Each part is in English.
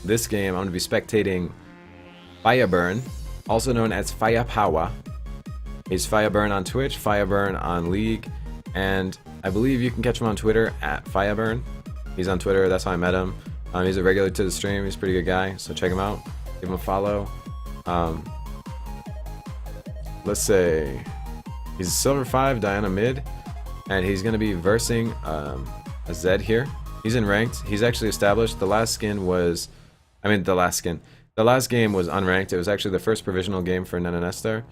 this game, I'm going to be spectating Fiyaburn, also known as FIYAPOWAH. He's Fiyaburn on Twitch, Fiyaburn on League, and I believe you can catch him on Twitter at Fiyaburn. He's on Twitter, that's how I met him. He's a regular to the stream, he's a pretty good guy, so check him out. Give him a follow. Let's say he's Silver 5, Diana mid, and he's going to be versing a Zed here. He's in ranked. He's actually established. The last game was unranked. It was actually the first provisional game for Nana Nestor.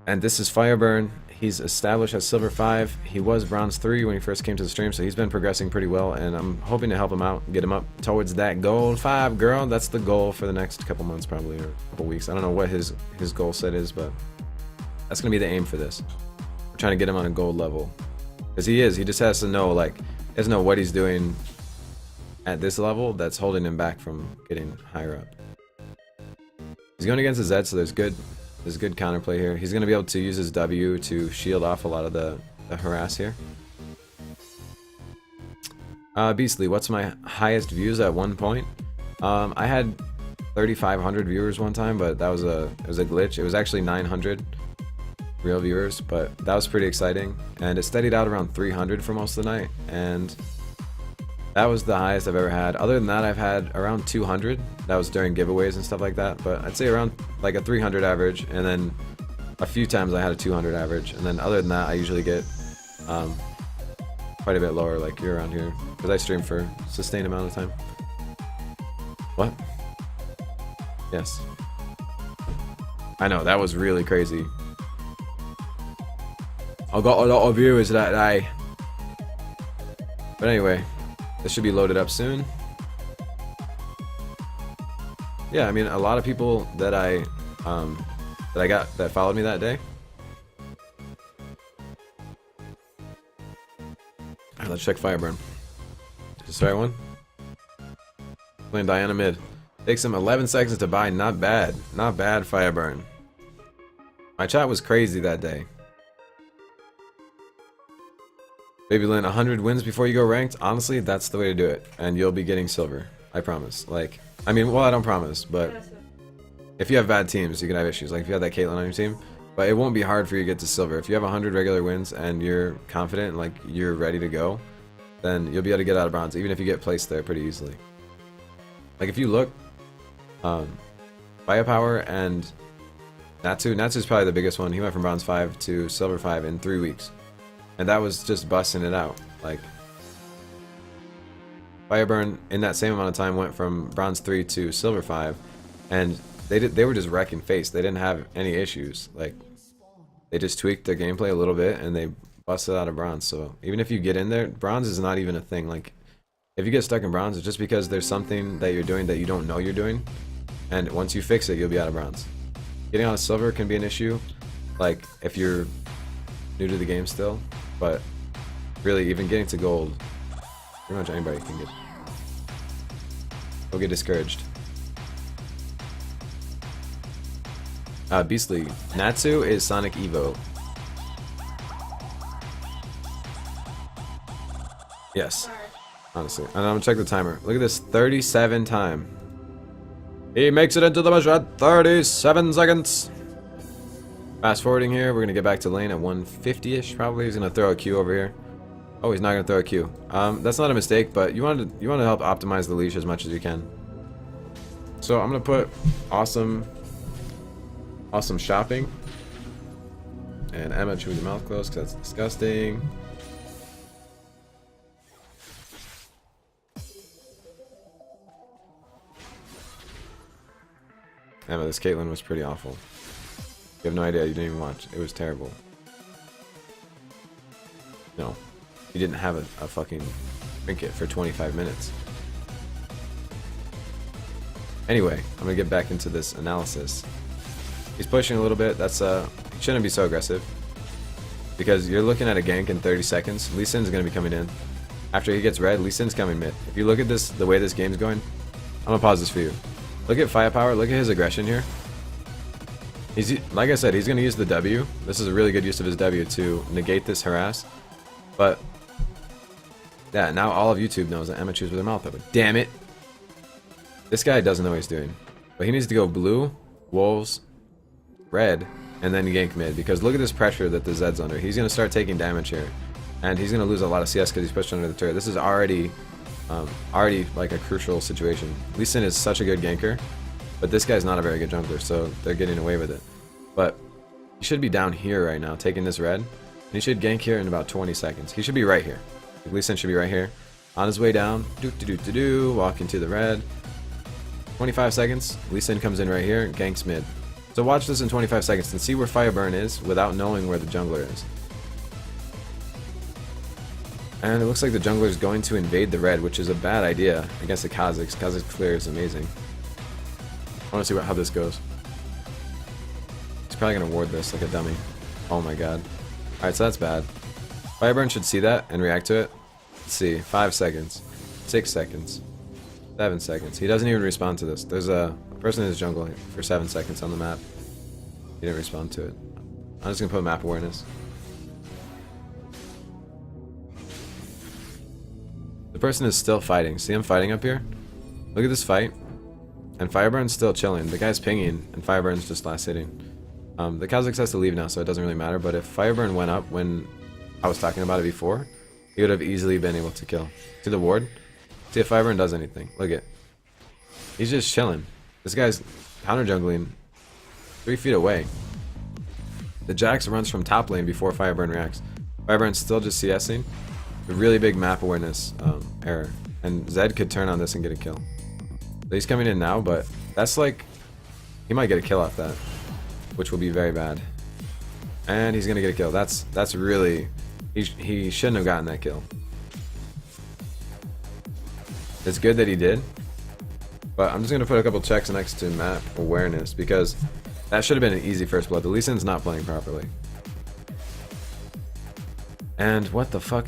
And this is Fiyaburn. He's established as Silver 5. He was Bronze 3 when he first came to the stream, so he's been progressing pretty well, and I'm hoping to help him out, get him up towards that Gold 5, girl. That's the goal for the next couple months probably, or a couple weeks. I don't know what his goal set is, but that's going to be the aim for this. We're trying to get him on a gold level. Because he just has to know, like, he doesn't know what he's doing at this level that's holding him back from getting higher up. He's going against the Zed, so there's good counterplay here. He's going to be able to use his W to shield off a lot of the harass here. Beastly, what's my highest views at one point? I had 3,500 viewers one time, but it was a glitch. It was actually 900 real viewers, but that was pretty exciting. And it steadied out around 300 for most of the night, and that was the highest I've ever had. Other than that, I've had around 200. That was during giveaways and stuff like that, but I'd say around like a 300 average, and then a few times I had a 200 average, and then other than that, I usually get quite a bit lower, like you're around here, because I stream for a sustained amount of time. What? Yes. I know, that was really crazy. I got a lot of viewers that day. But anyway, this should be loaded up soon. Yeah, I mean, a lot of people that I got that followed me that day. Alright, let's check Fiyaburn. Is this the right one? Playing Diana mid. Takes him 11 seconds to buy. Not bad. Not bad, Fiyaburn. My chat was crazy that day. Baby Lynn, 100 wins before you go ranked? Honestly, that's the way to do it. And you'll be getting silver. I promise. Like, I mean, well, I don't promise, but if you have bad teams, you can have issues. Like, if you have that Caitlyn on your team. But it won't be hard for you to get to silver. If you have 100 regular wins and you're confident, like, you're ready to go, then you'll be able to get out of bronze, even if you get placed there pretty easily. Like, if you look, FIYAPOWAH and Natsu's probably the biggest one. He went from bronze 5 to silver 5 in 3 weeks. And that was just busting it out. Like, Fiyaburn in that same amount of time went from bronze 3 to silver 5, and they were just wrecking face. They didn't have any issues. Like, they just tweaked their gameplay a little bit and they busted out of bronze. So even if you get in there, bronze is not even a thing. Like, if you get stuck in bronze, it's just because there's something that you're doing that you don't know you're doing, and once you fix it, you'll be out of bronze. Getting on a silver can be an issue, like if you're new to the game still. But really, even getting to gold, pretty much anybody can get. Don't get discouraged. Beastly, Natsu is Sonic Evo. Yes, honestly. And I'm gonna check the timer. Look at this, 37 time. He makes it into the measure at 37 seconds. Fast forwarding here, we're gonna get back to lane at 150-ish probably. He's gonna throw a Q over here. Oh, he's not gonna throw a Q. That's not a mistake, but you want to help optimize the leash as much as you can. So I'm gonna put awesome shopping, and Emma chewing your mouth closed because that's disgusting. Emma, this Caitlyn was pretty awful. You have no idea, you didn't even watch. It was terrible. No. You didn't have a fucking trinket for 25 minutes. Anyway, I'm gonna get back into this analysis. He's pushing a little bit. That's he shouldn't be so aggressive. Because you're looking at a gank in 30 seconds. Lee Sin's gonna be coming in. After he gets red, Lee Sin's coming mid. If you look at this, the way this game's going, I'm gonna pause this for you. Look at FIYAPOWAH, look at his aggression here. He's, like I said, he's going to use the W. This is a really good use of his W to negate this harass. But, yeah, now all of YouTube knows that Emma chews with her mouth open. Damn it! This guy doesn't know what he's doing. But he needs to go blue, wolves, red, and then gank mid. Because look at this pressure that the Zed's under. He's going to start taking damage here. And he's going to lose a lot of CS because he's pushed under the turret. This is already like a crucial situation. Lee Sin is such a good ganker. But this guy's not a very good jungler, so they're getting away with it. But he should be down here right now, taking this red. And he should gank here in about 20 seconds. He should be right here. Lee Sin should be right here. On his way down, walking to the red. 25 seconds, Lee Sin comes in right here, ganks mid. So watch this in 25 seconds and see where Fiyaburn is without knowing where the jungler is. And it looks like the jungler is going to invade the red, which is a bad idea against the Kazakhs. Kazakhs clear is amazing. I want to see how this goes. He's probably going to ward this like a dummy. Oh my god. Alright, so that's bad. Fiyaburn should see that and react to it. Let's see. 5 seconds. 6 seconds. 7 seconds. He doesn't even respond to this. There's a person in his jungle for 7 seconds on the map. He didn't respond to it. I'm just going to put map awareness. The person is still fighting. See him fighting up here? Look at this fight. And Fireburn's still chilling. The guy's pinging, and Fireburn's just last hitting. The Kazakhs has to leave now, so it doesn't really matter. But if Fireburn went up when I was talking about it before, he would have easily been able to kill. See the ward? See if Fireburn does anything. Look at. He's just chilling. This guy's counter jungling 3 feet away. The Jax runs from top lane before Fireburn reacts. Fireburn's still just CSing. A really big map awareness error. And Zed could turn on this and get a kill. So he's coming in now, but that's like... He might get a kill off that. Which will be very bad. And he's gonna get a kill. That's really... He shouldn't have gotten that kill. It's good that he did. But I'm just gonna put a couple checks next to map awareness because that should have been an easy first blood. The Lee Sin's not playing properly. And what the fuck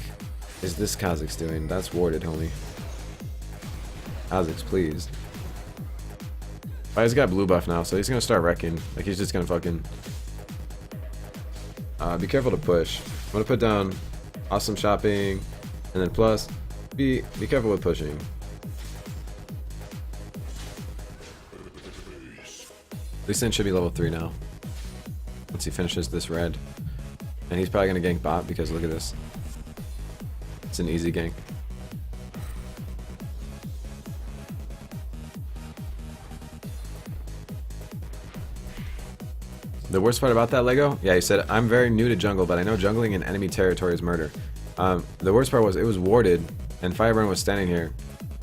is this Kazakhs doing? That's warded, homie. Kazakhs, please. Oh, he's got blue buff now, so he's gonna start wrecking. Like he's just gonna fucking be careful to push. I'm gonna put down awesome shopping, and then plus be careful with pushing. Lee Sin should be level 3 now. Once he finishes this red. And he's probably gonna gank bot because look at this. It's an easy gank. The worst part about that, Lego? Yeah, he said, I'm very new to jungle, but I know jungling in enemy territory is murder. The worst part was it was warded, and Fireburn was standing here.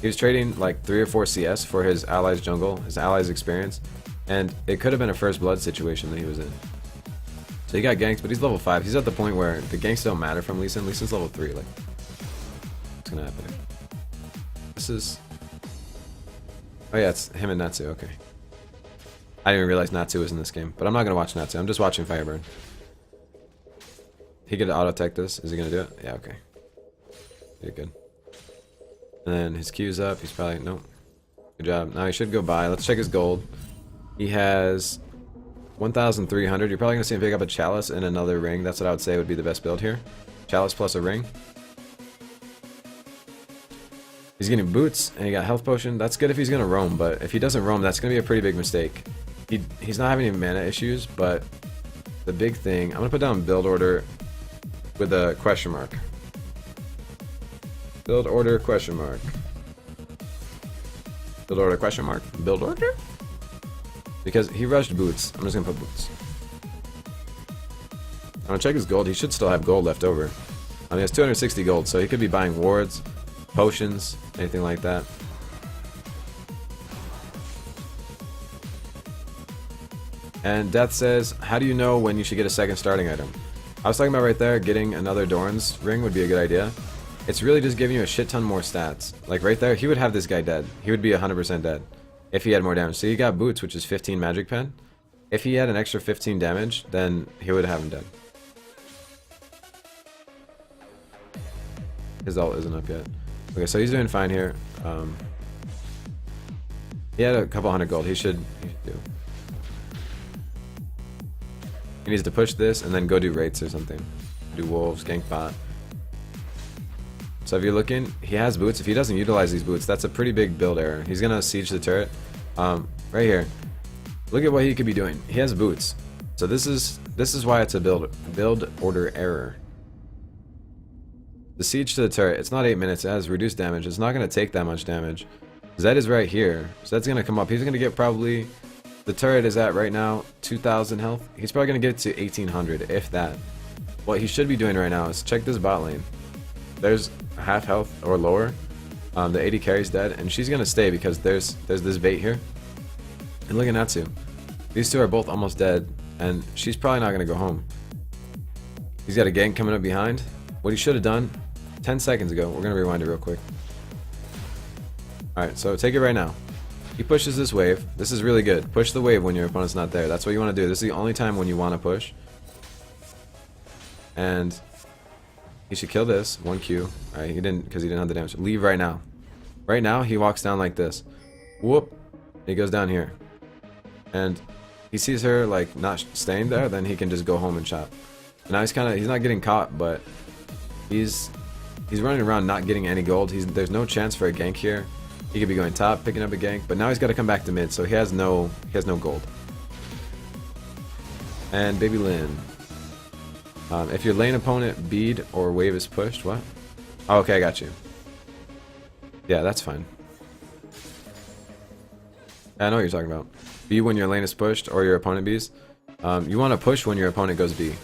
He was trading like 3 or 4 CS for his allies jungle, his allies experience, and it could have been a first blood situation that he was in. So he got ganked, but he's level 5. He's at the point where the ganks don't matter from Lee Sin. Lee Sin's level 3. Like, what's gonna happen? This is... Oh yeah, it's him and Natsu. Okay. I didn't even realize Natsu was in this game, but I'm not gonna watch Natsu. I'm just watching Fireburn. He could auto tech this. Is he gonna do it? Yeah. Okay. Did good. And then his Q's up. He's probably nope. Good job. Now he should go by. Let's check his gold. He has 1,300. You're probably gonna see him pick up a chalice and another ring. That's what I would say would be the best build here. Chalice plus a ring. He's getting boots and he got health potion. That's good if he's gonna roam, but if he doesn't roam, that's gonna be a pretty big mistake. He's not having any mana issues, but the big thing, I'm gonna put down build order with a question mark. Build order question mark. Build order question mark. Build order? Because he rushed boots. I'm just gonna put boots. I'm gonna check his gold. He should still have gold left over. I mean, he has 260 gold, so he could be buying wards, potions, anything like that. And Death says, how do you know when you should get a second starting item? I was talking about right there, getting another Dorn's ring would be a good idea. It's really just giving you a shit ton more stats. Like right there, he would have this guy dead. He would be 100% dead if he had more damage. So he got boots, which is 15 magic pen. If he had an extra 15 damage, then he would have him dead. His ult isn't up yet. Okay, so he's doing fine here. He had a couple hundred gold. He should do. He needs to push this and then go do rates or something. Do wolves, gank bot. So if you're looking, he has boots. If he doesn't utilize these boots, that's a pretty big build error. He's gonna siege the turret. Right here. Look at what he could be doing. He has boots. So this is why it's a build order error. The siege to the turret, it's not 8 minutes, it has reduced damage. It's not gonna take that much damage. Zed is right here. So that's gonna come up. He's gonna get probably, the turret is at right now 2,000 health. He's probably gonna get to 1,800, if that. What he should be doing right now is check this bot lane. There's half health or lower. The 80 carry's dead, and she's gonna stay because there's this bait here. And look at Natsu. These two are both almost dead, and she's probably not gonna go home. He's got a gank coming up behind. What he should have done 10 seconds ago. We're gonna rewind it real quick. Alright, so take it right now. He pushes this wave. This is really good. Push the wave when your opponent's not there. That's what you want to do. This is the only time when you want to push. And he should kill this. 1Q. Alright, he didn't because he didn't have the damage. Leave right now. Right now, he walks down like this. Whoop. He goes down here. And he sees her like not staying there, then he can just go home and chop. Now he's not getting caught, but he's running around not getting any gold. There's no chance for a gank here. He could be going top, picking up a gank, but now he's got to come back to mid, so he has no gold. And Baby Lin. If your lane opponent bead or wave is pushed, what? Oh, okay, I got you. Yeah, that's fine. I know what you're talking about. B when your lane is pushed or your opponent B's. You want to push when your opponent goes B.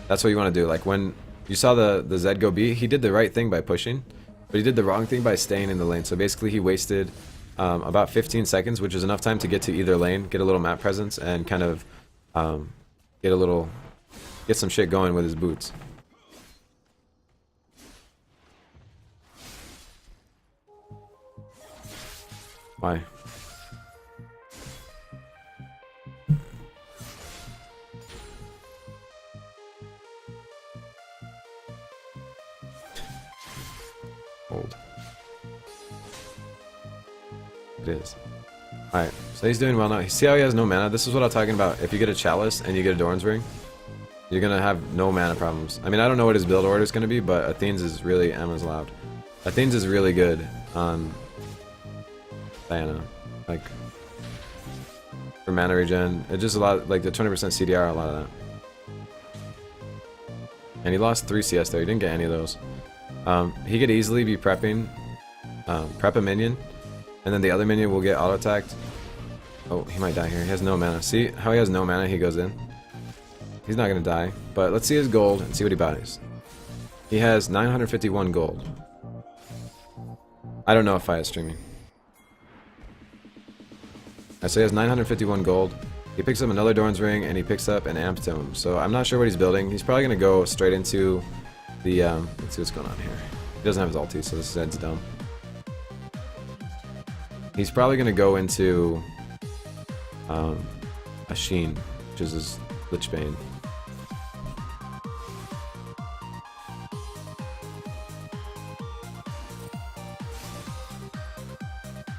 That's what you want to do. Like when you saw the Zed go B, he did the right thing by pushing. But he did the wrong thing by staying in the lane. So basically he wasted about 15 seconds, which is enough time to get to either lane, get a little map presence, and kind of get some shit going with his boots. Why? Old. It is. Alright, so he's doing well now. See how he has no mana? This is what I'm talking about. If you get a Chalice and you get a Doran's Ring, you're gonna have no mana problems. I mean, I don't know what his build order is gonna be, but Athene's is really, Emma's loud. Athene's is really good on Diana. Like, for mana regen, it's just a lot, like the 20% CDR, a lot of that. And he lost 3 CS there, he didn't get any of those. He could easily be prepping, prep a minion, and then the other minion will get auto-attacked. Oh, he might die here. He has no mana. See how he has no mana? He goes in. He's not going to die, but let's see his gold and see what he buys. He has 951 gold. I don't know if Fiya is streaming. Alright, so he has 951 gold. He picks up another Doran's Ring, and he picks up an Amp Tome. So I'm not sure what he's building. He's probably going to go straight into the, let's see what's going on here. He doesn't have his ulti, so this Zed's dumb. He's probably going to go into a Sheen, which is his Lich Bane.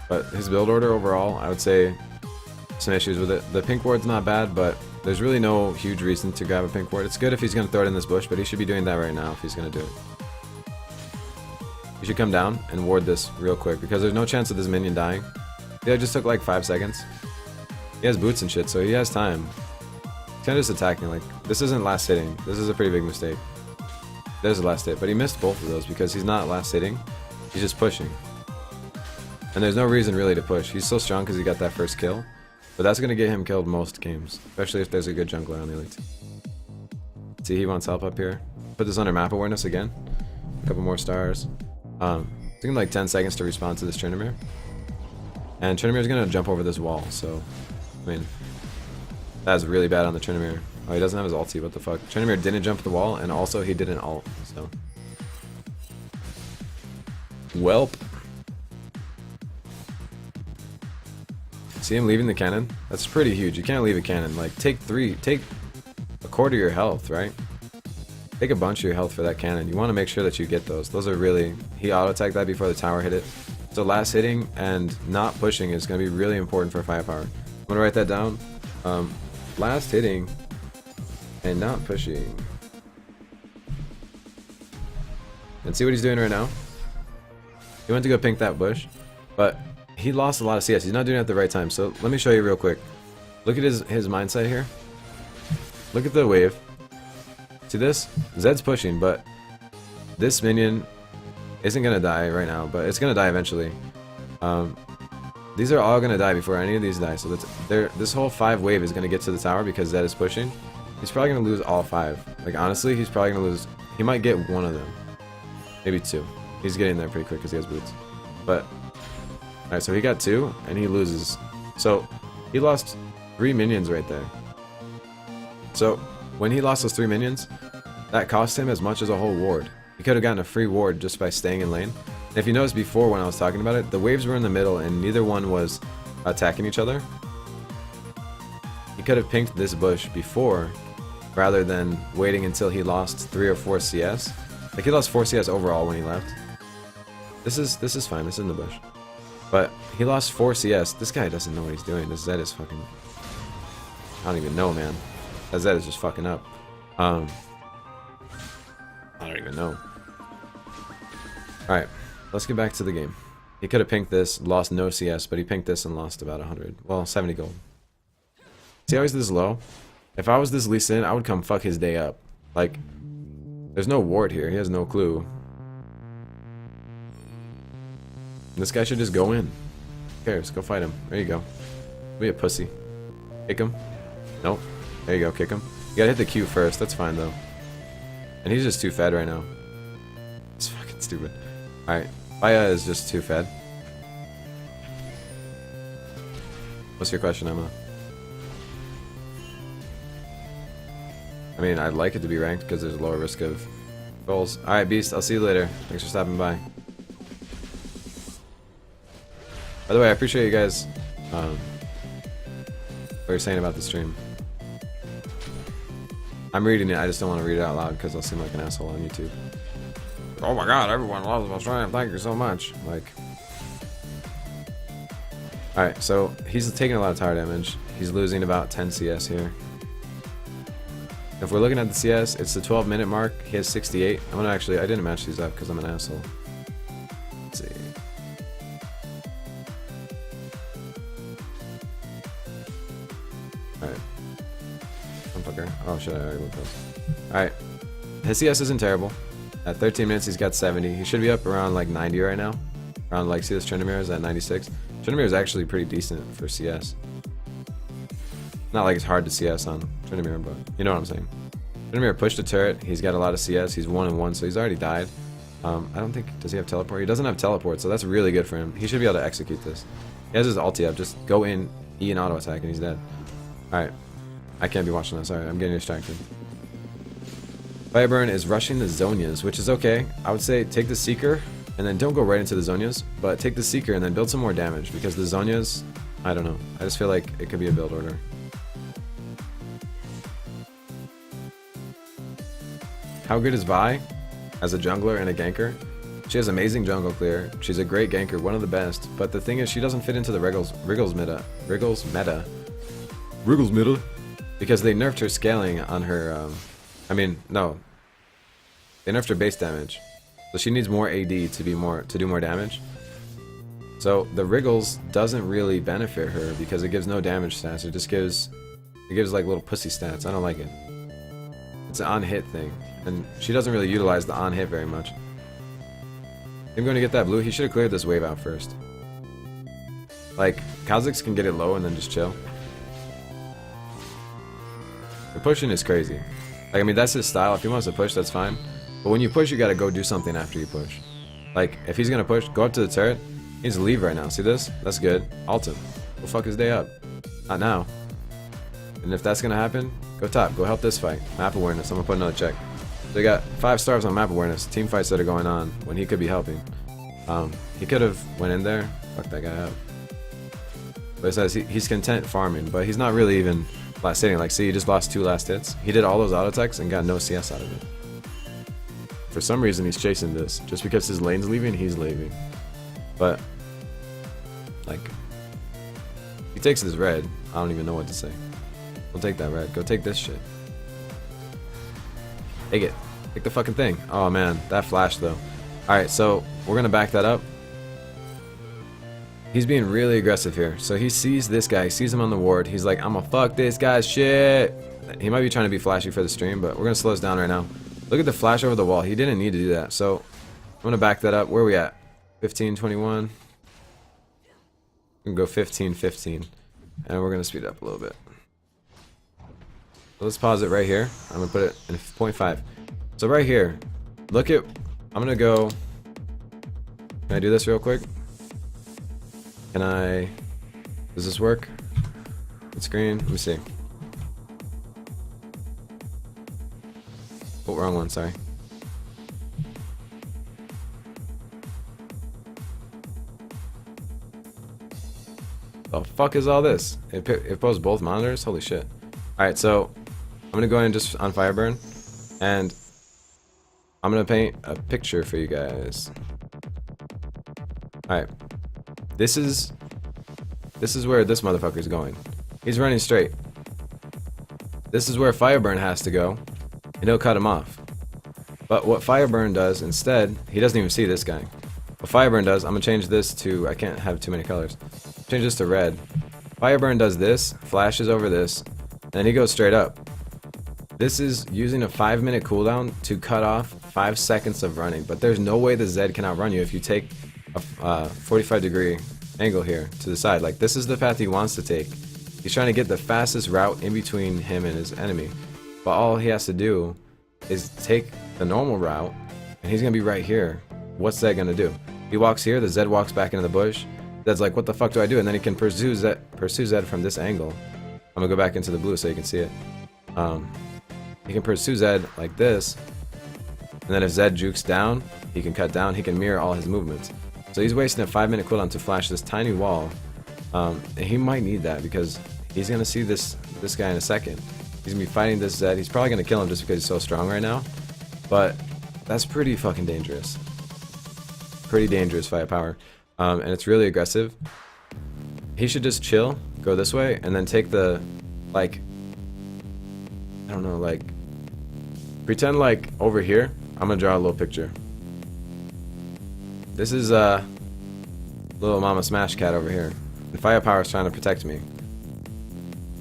But his build order overall, I would say some issues with it. The pink ward's not bad, but there's really no huge reason to grab a pink ward. It's good if he's going to throw it in this bush, but he should be doing that right now if he's going to do it. He should come down and ward this real quick, because there's no chance of this minion dying. Yeah, it just took like 5 seconds. He has boots and shit, so he has time. He's kind of just attacking. Like, this isn't last hitting. This is a pretty big mistake. There's a last hit, but he missed both of those because he's not last hitting. He's just pushing. And there's no reason really to push. He's so strong because he got that first kill. But that's going to get him killed most games, especially if there's a good jungler on the elite team. See, he wants help up here. Put this under map awareness again. A couple more stars. It's taking like 10 seconds to respond to this Tryndamere. And Tryndamere's going to jump over this wall, so, I mean, that's really bad on the Tryndamere. Oh, he doesn't have his ulti, what the fuck. Tryndamere didn't jump the wall, and also he didn't ult, so. Welp. See him leaving the cannon? That's pretty huge. You can't leave a cannon. Like, take a quarter of your health, right? Take a bunch of your health for that cannon. You want to make sure that you get those. Those are really... He auto-attacked that before the tower hit it. So last hitting and not pushing is going to be really important for firepower. I'm going to write that down. Last hitting and not pushing And see what he's doing right now? He went to go pink that bush, but he lost a lot of CS. He's not doing it at the right time. So let me show you real quick. Look at his mindset here. Look at the wave. See this? Zed's pushing, but this minion isn't gonna die right now, but it's gonna die eventually. These are all gonna die before any of these die. So this whole 5 wave is gonna get to the tower because Zed is pushing. He's probably gonna lose all 5. Like honestly, he's probably gonna lose. He might get one of them, maybe 2. He's getting there pretty quick because he has boots. But alright, so he got 2 and he loses. So he lost 3 minions right there. So when he lost those 3 minions, that cost him as much as a whole ward. He could have gotten a free ward just by staying in lane. And if you noticed before when I was talking about it, the waves were in the middle and neither one was attacking each other. He could have pinked this bush before rather than waiting until he lost 3 or 4 CS. Like he lost 4 CS overall when he left. This is fine, this is in the bush. But he lost 4 CS. This guy doesn't know what he's doing. This Zed is fucking... I don't even know, man. That Zed is just fucking up. I don't even know. Alright, let's get back to the game. He could have pinked this, lost no CS, but he pinked this and lost about 100. Well, 70 gold. See how he's this low? If I was this Lee Sin, I would come fuck his day up. Like, there's no ward here. He has no clue. This guy should just go in. Who cares? Go fight him. There you go. Be a pussy. Kick him. Nope. There you go. Kick him. You gotta hit the Q first. That's fine, though. And he's just too fed right now. It's fucking stupid. Alright. Faya is just too fed. What's your question, Emma? I mean, I'd like it to be ranked because there's a lower risk of goals. Alright, Beast. I'll see you later. Thanks for stopping by. By the way, I appreciate you guys what you're saying about the stream. I'm reading it, I just don't want to read it out loud because I'll seem like an asshole on YouTube. Oh my god, everyone loves my stream, thank you so much. Like... Alright, so he's taking a lot of tower damage. He's losing about 10 CS here. If we're looking at the CS, it's the 12-minute mark. He has 68. I'm gonna actually... I didn't match these up because I'm an asshole. Let's see. Alright. Fucker. Oh shit, I already went close. Alright. His CS isn't terrible. At 13 minutes, he's got 70. He should be up around like 90 right now. Around like, see this Tryndamere is at 96. Tryndamere is actually pretty decent for CS. Not like it's hard to CS on Tryndamere, but you know what I'm saying. Tryndamere pushed a turret. He's got a lot of CS. He's 1-1, so he's already died. I don't think... Does he have teleport? He doesn't have teleport, so that's really good for him. He should be able to execute this. He has his ulti up. Just go in, E and auto attack, and he's dead. Alright. I can't be watching that. Sorry, I'm getting distracted. Fiyaburn is rushing the Zonias, which is okay. I would say take the Seeker, and then don't go right into the Zonias, but take the Seeker and then build some more damage, because the Zonias... I don't know. I just feel like it could be a build order. How good is Vi as a jungler and a ganker? She has amazing jungle clear. She's a great ganker, one of the best. But the thing is, she doesn't fit into the Wriggles meta. Because they nerfed her scaling on her... I mean, no. They nerfed her base damage. So she needs more AD to do more damage. So the Wriggles doesn't really benefit her because it gives no damage stats. It just gives like little pussy stats. I don't like it. It's an on-hit thing. And she doesn't really utilize the on-hit very much. I'm going to get that blue. He should have cleared this wave out first. Like, Kha'Zix can get it low and then just chill. The pushing is crazy. Like, I mean, that's his style. If he wants to push, that's fine. But when you push, you gotta go do something after you push. Like, if he's gonna push, go up to the turret. He needs to leave right now. See this? That's good. Ult him. Go fuck his day up. Not now. And if that's gonna happen, go top. Go help this fight. Map awareness. I'm gonna put another check. They got 5 stars on map awareness. Team fights that are going on when he could be helping. He could have went in there. Fuck that guy up. But it says he's content farming, but he's not really even last hitting. Like, see, he just lost 2 last hits. He did all those auto attacks and got no CS out of it. For some reason, he's chasing this. Just because his lane's leaving, he's leaving. But, like, he takes this red. I don't even know what to say. Don't take that red. Go take this shit. Take it. Take the fucking thing. Oh, man. That flash, though. Alright, so we're gonna back that up. He's being really aggressive here. So he sees this guy, he sees him on the ward. He's like, I'ma fuck this guy's shit. He might be trying to be flashy for the stream, but we're gonna slow us down right now. Look at the flash over the wall. He didn't need to do that. So I'm gonna back that up. Where are we at? 15, 21. We can go 15, 15. And we're gonna speed it up a little bit. So let's pause it right here. I'm gonna put it in 0.5. So right here, look at, I'm gonna go, can I do this real quick? Can I, does this work? The screen, let me see. Oh, wrong one, sorry. The fuck is all this? It posed both monitors? Holy shit. Alright, so I'm gonna go ahead and just on Fiyaburn, and I'm gonna paint a picture for you guys. Alright. This is where this motherfucker's going. He's running straight. This is where Fiyaburn has to go, and he'll cut him off. But what Fiyaburn does instead, he doesn't even see this guy. What Fiyaburn does, I'm gonna change this to, I can't have too many colors. Change this to red. Fiyaburn does this, flashes over this, and he goes straight up. This is using a 5-minute cooldown to cut off 5 seconds of running, but there's no way the Zed can outrun you if you take a 45-degree angle here to the side. Like, this is the path he wants to take. He's trying to get the fastest route in between him and his enemy, but all he has to do is take the normal route, and he's gonna be right here. What's Zed gonna do? He walks here, the Zed walks back into the bush. Zed's like, what the fuck do I do? And then he can pursue Zed from this angle. I'm gonna go back into the blue so you can see it. He can pursue Zed like this, and then if Zed jukes down, he can cut down, he can mirror all his movements. So he's wasting a 5-minute cooldown to flash this tiny wall, and he might need that because he's gonna see this guy in a second. He's gonna be fighting this Zed. He's probably gonna kill him just because he's so strong right now, but that's pretty fucking dangerous. Pretty dangerous firepower, and it's really aggressive. He should just chill, go this way, and then take the, like, I don't know, like, pretend like over here, I'm gonna draw a little picture. This is little Mama Smash Cat over here, and Firepower is trying to protect me.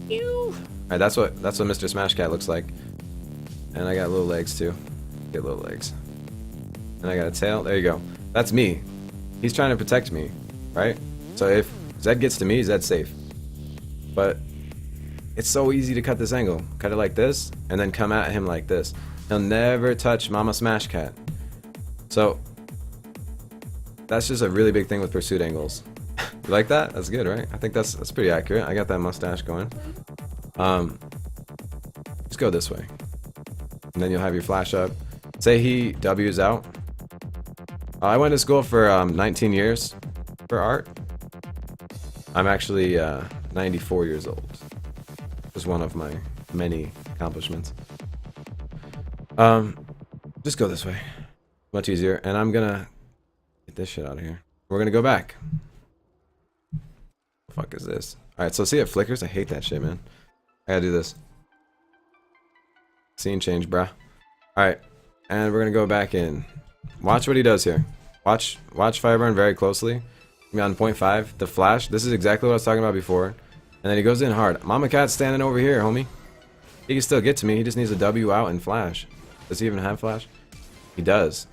Alright, that's what Mr. Smash Cat looks like. And I got little legs too. Get little legs. And I got a tail. There you go. That's me. He's trying to protect me, right? So if Zed gets to me, Zed's safe. But it's so easy to cut this angle. Cut it like this, and then come at him like this. He'll never touch Mama Smash Cat. So that's just a really big thing with pursuit angles. You like that? That's good, right? I think that's pretty accurate. I got that mustache going. Just go this way. And then you'll have your flash up. Say he W's out. I went to school for 19 years for art. I'm actually 94 years old. Just one of my many accomplishments. Just go this way. Much easier. And I'm gonna get this shit out of here. We're gonna go back. The fuck is this? Alright, so see it flickers? I hate that shit, man. I gotta do this. Scene change, bruh. Alright, and we're gonna go back in. Watch what he does here. Watch Fiyaburn very closely. I'm on 0.5. The flash. This is exactly what I was talking about before. And then he goes in hard. Mama Cat's standing over here, homie. He can still get to me. He just needs a W out and flash. Does he even have flash? He does.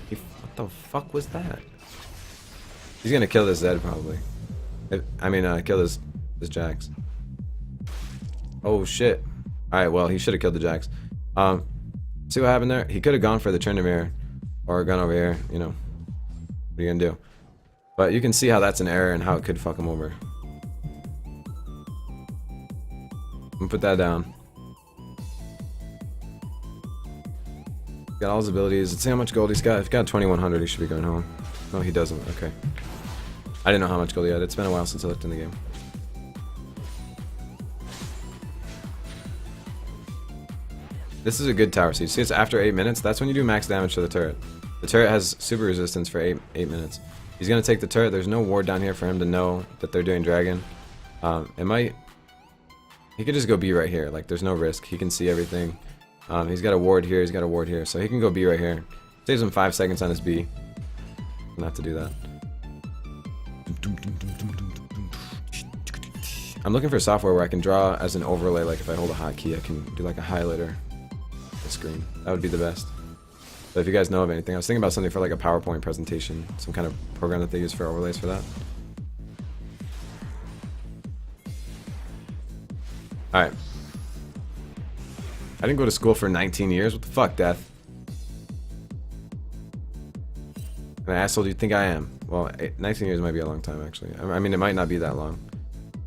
What the fuck was that? He's gonna kill this Zed probably. Kill this Jax. Oh shit. Alright, well, he should have killed the Jax. See what happened there? He could have gone for the Tryndamere or a gun over here, you know. What are you gonna do? But you can see how that's an error and how it could fuck him over. I'm gonna put that down. Got all his abilities. Let's see how much gold he's got. If he got 2100, he should be going home. No, he doesn't. Okay. I didn't know how much gold he had. It's been a while since I looked in the game. This is a good tower. So you see it's after 8 minutes. That's when you do max damage to the turret. The turret has super resistance for 8 minutes. He's going to take the turret. There's no ward down here for him to know that they're doing dragon. He could just go B right here. Like, there's no risk. He can see everything. He's got a ward here. He's got a ward here. So he can go B right here. Saves him 5 seconds on his B. Not to do that. I'm looking for software where I can draw as an overlay, like if I hold a hotkey, I can do like a highlighter on the screen. That would be the best. But if you guys know of anything, I was thinking about something for like a PowerPoint presentation, some kind of program that they use for overlays for that. Alright. I didn't go to school for 19 years. What the fuck, Death? An asshole do you think I am? Well, 19 years might be a long time, actually. I mean, it might not be that long.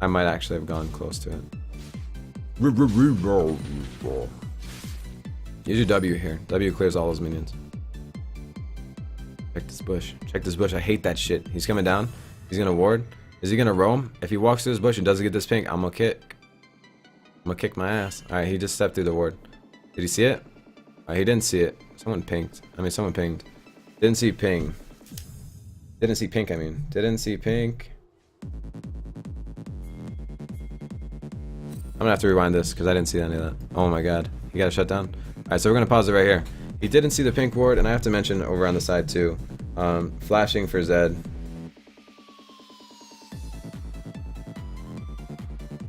I might actually have gone close to it. Use your W here. W clears all those minions. Check this bush. Check this bush. I hate that shit. He's coming down. He's gonna ward. Is he gonna roam? If he walks through this bush and doesn't get this pink, I'm gonna kick. I'm gonna kick my ass. Alright, he just stepped through the ward. Did he see it? He didn't see it. Someone pinged. Someone pinged. Didn't see ping. Didn't see pink, Didn't see pink. I'm gonna have to rewind this because I didn't see any of that. Oh my god. He got a shutdown. Alright, so we're gonna pause it right here. He didn't see the pink ward, and I have to mention over on the side too. Flashing for Zed.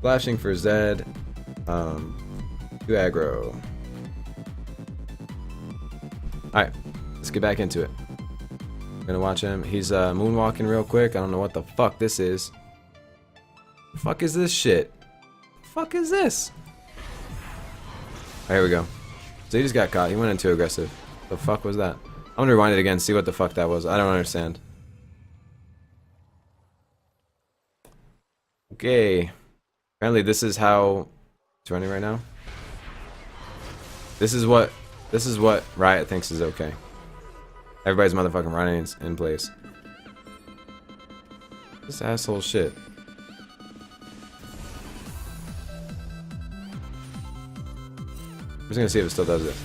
Flashing for Zed. To aggro. Alright, let's get back into it. I'm gonna watch him. He's moonwalking real quick. I don't know what the fuck this is. The fuck is this shit? The fuck is this? Here we go. So he just got caught. He went in too aggressive. The fuck was that? I'm gonna rewind it again, see what the fuck that was. I don't understand. Okay. Apparently this is how it's running right now. This is what Riot thinks is okay. Everybody's motherfucking running in place. This asshole shit. I'm just gonna see if it still does it.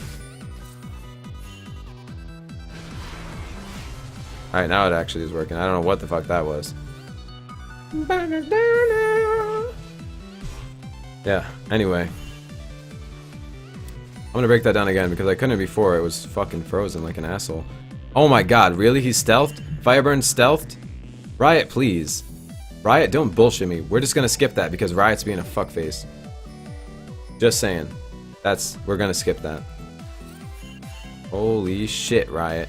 Alright, now it actually is working. I don't know what the fuck that was. Yeah, anyway. I'm gonna break that down again because I couldn't before. It was fucking frozen like an asshole. Oh my god, really? He stealthed? Fiyaburn stealthed? Riot, please. Riot, don't bullshit me. We're just gonna skip that because Riot's being a fuckface. Just saying. We're gonna skip that. Holy shit, Riot.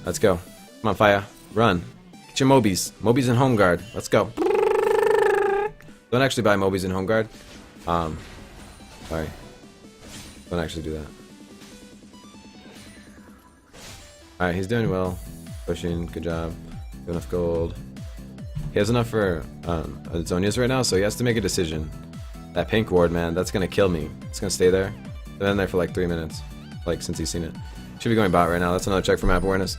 Let's go. Come on, Fire. Run. Get your Mobies. Mobies and Home Guard. Let's go. Don't actually buy Mobies and Home Guard. Sorry. Don't actually do that. Alright, he's doing well. Pushing, good job. Good enough gold. He has enough for Zonia's right now, so he has to make a decision. That pink ward, man, that's gonna kill me. It's gonna stay there. It's been there for like 3 minutes. Like, since he's seen it. Should be going bot right now. That's another check for map awareness.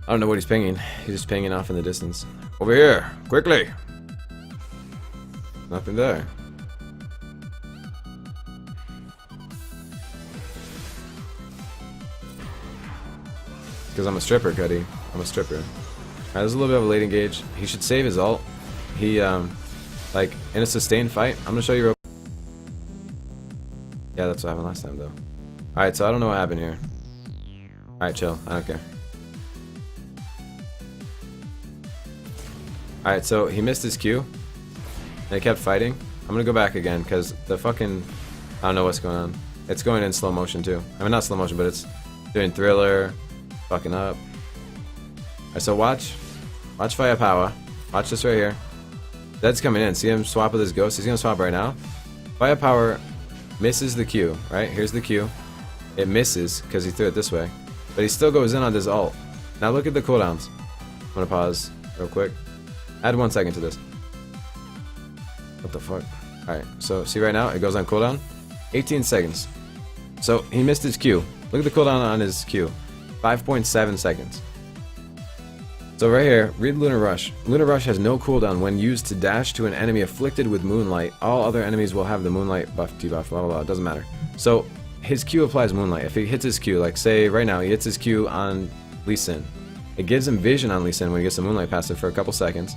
I don't know what he's pinging. He's just pinging off in the distance. Over here! Quickly! Nothing there. Because I'm a stripper, Cuddy. I'm a stripper. Alright, there's a little bit of a late engage. He should save his ult. He, like, in a sustained fight. I'm gonna show you real. Yeah, that's what happened last time, though. Alright, so I don't know what happened here. Alright, chill. I don't care. Alright, so he missed his Q. They kept fighting. I'm gonna go back again, because the fucking... I don't know what's going on. It's going in slow motion, too. I mean, not slow motion, but it's doing Thriller. Fucking up. Alright, so watch. Watch FIYAPOWAH. Watch this right here. Zed's coming in. See him swap with his ghost? He's gonna swap right now. FIYAPOWAH misses the Q, right? Here's the Q. It misses, because he threw it this way. But he still goes in on this ult. Now look at the cooldowns. I'm gonna pause real quick. Add 1 second to this. What the fuck? Alright, so see right now, it goes on cooldown. 18 seconds. So he missed his Q. Look at the cooldown on his Q. 5.7 seconds. So right here, read Lunar Rush. Lunar Rush has no cooldown when used to dash to an enemy afflicted with Moonlight. All other enemies will have the Moonlight buff, debuff, blah blah blah. It doesn't matter. So his Q applies Moonlight. If he hits his Q, like say right now, he hits his Q on Lee Sin. It gives him vision on Lee Sin when he gets the Moonlight passive for a couple seconds.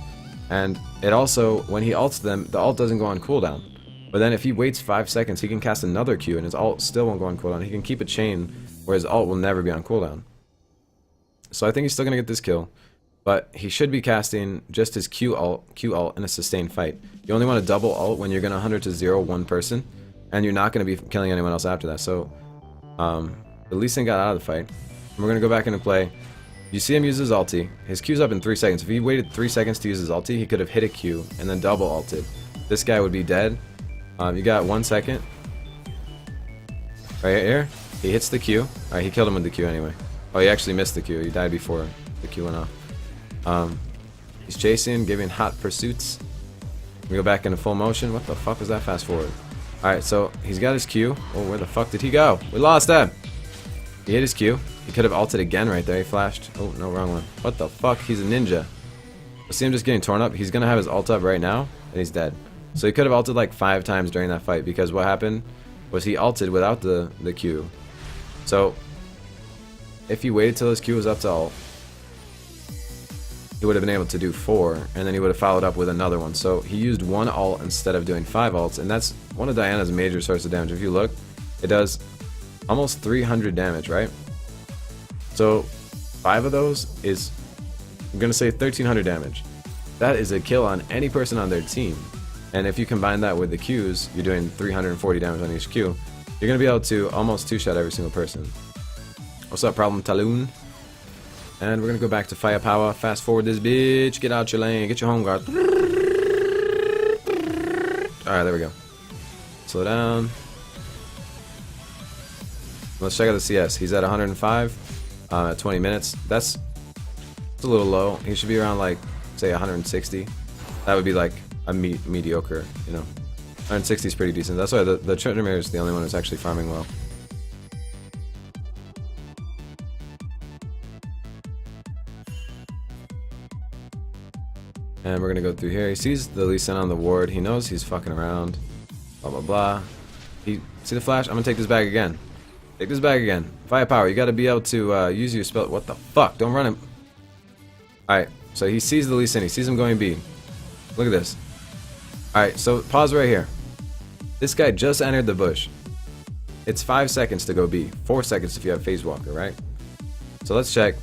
And it also, when he ults them, the ult doesn't go on cooldown. But then if he waits 5 seconds, he can cast another Q and his ult still won't go on cooldown. He can keep a chain where his ult will never be on cooldown. So I think he's still going to get this kill. But he should be casting just his Q ult in a sustained fight. You only want to double ult when you're going to 100 to 0 one person. And you're not going to be killing anyone else after that. So the Lee Sin got out of the fight. And we're going to go back into play. You see him use his ulti. His Q's up in 3 seconds. If he waited 3 seconds to use his ulti, he could have hit a Q and then double ulted. This guy would be dead. You got 1 second. Right here. He hits the Q. Alright, he killed him with the Q anyway. Oh, he actually missed the Q. He died before the Q went off. He's chasing, giving hot pursuits. We go back into full motion. What the fuck was that fast forward? Alright, so he's got his Q. Oh, where the fuck did he go? We lost him! He hit his Q. He could have ulted again right there. He flashed. Oh, no, wrong one. What the fuck? He's a ninja. I see him just getting torn up. He's gonna have his ult up right now, and he's dead. So he could have ulted like 5 times during that fight, because what happened was he ulted without the Q. So if he waited till his Q was up to ult, he would have been able to do 4, and then he would have followed up with another one. So he used 1 ult instead of doing 5 ults, and that's one of Diana's major sources of damage. If you look, it does almost 300 damage, right? So 5 of those is, I'm gonna say 1300 damage. That is a kill on any person on their team. And if you combine that with the Qs, you're doing 340 damage on each Q. You're gonna be able to almost 2-shot every single person. What's up, Problem Taloon? And we're gonna go back to FIYAPOWAH. Fast forward this bitch. Get out your lane. Get your home guard. Alright, there we go. Slow down. Let's check out the CS. He's at 105 at 20 minutes. That's a little low. He should be around, like, say 160. That would be like a mediocre, you know. 160 is pretty decent. That's why the Trindamere is the only one who's actually farming well. And we're gonna go through here. He sees the Lee Sin on the ward. He knows he's fucking around. Blah blah blah. He see the flash? I'm gonna take this bag again. Take this bag again. FIYAPOWAH. You gotta be able to use your spell. What the fuck? Don't run him. Alright, so he sees the Lee Sin. He sees him going B. Look at this. Alright, so pause right here. This guy just entered the bush. It's 5 seconds to go B. 4 seconds if you have Phase Walker, right? So let's check.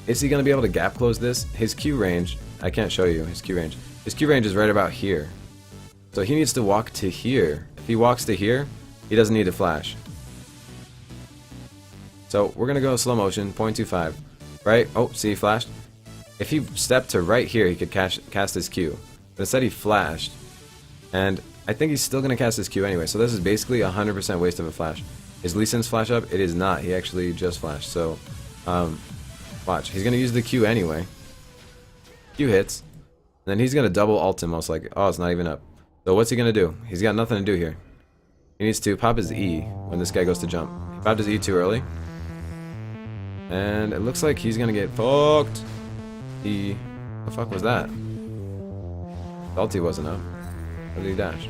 Is he gonna be able to gap close this? His Q range, I can't show you his Q range. His Q range is right about here. So he needs to walk to here. If he walks to here, he doesn't need to flash. So we're gonna go slow motion, 0.25. Right? Oh, see, he flashed. If he stepped to right here, he could cast his Q. But instead he flashed. And I think he's still gonna cast his Q anyway. So this is basically 100% waste of a flash. Is Lee Sin's flash up? It is not. He actually just flashed. So, watch. He's gonna use the Q anyway. Q hits. And then he's gonna double ult him most likely. Oh, it's not even up. So what's he gonna do? He's got nothing to do here. He needs to pop his E when this guy goes to jump. He popped his E too early. And it looks like he's gonna get fucked. The fuck was that? Ulti wasn't up. How did he dash?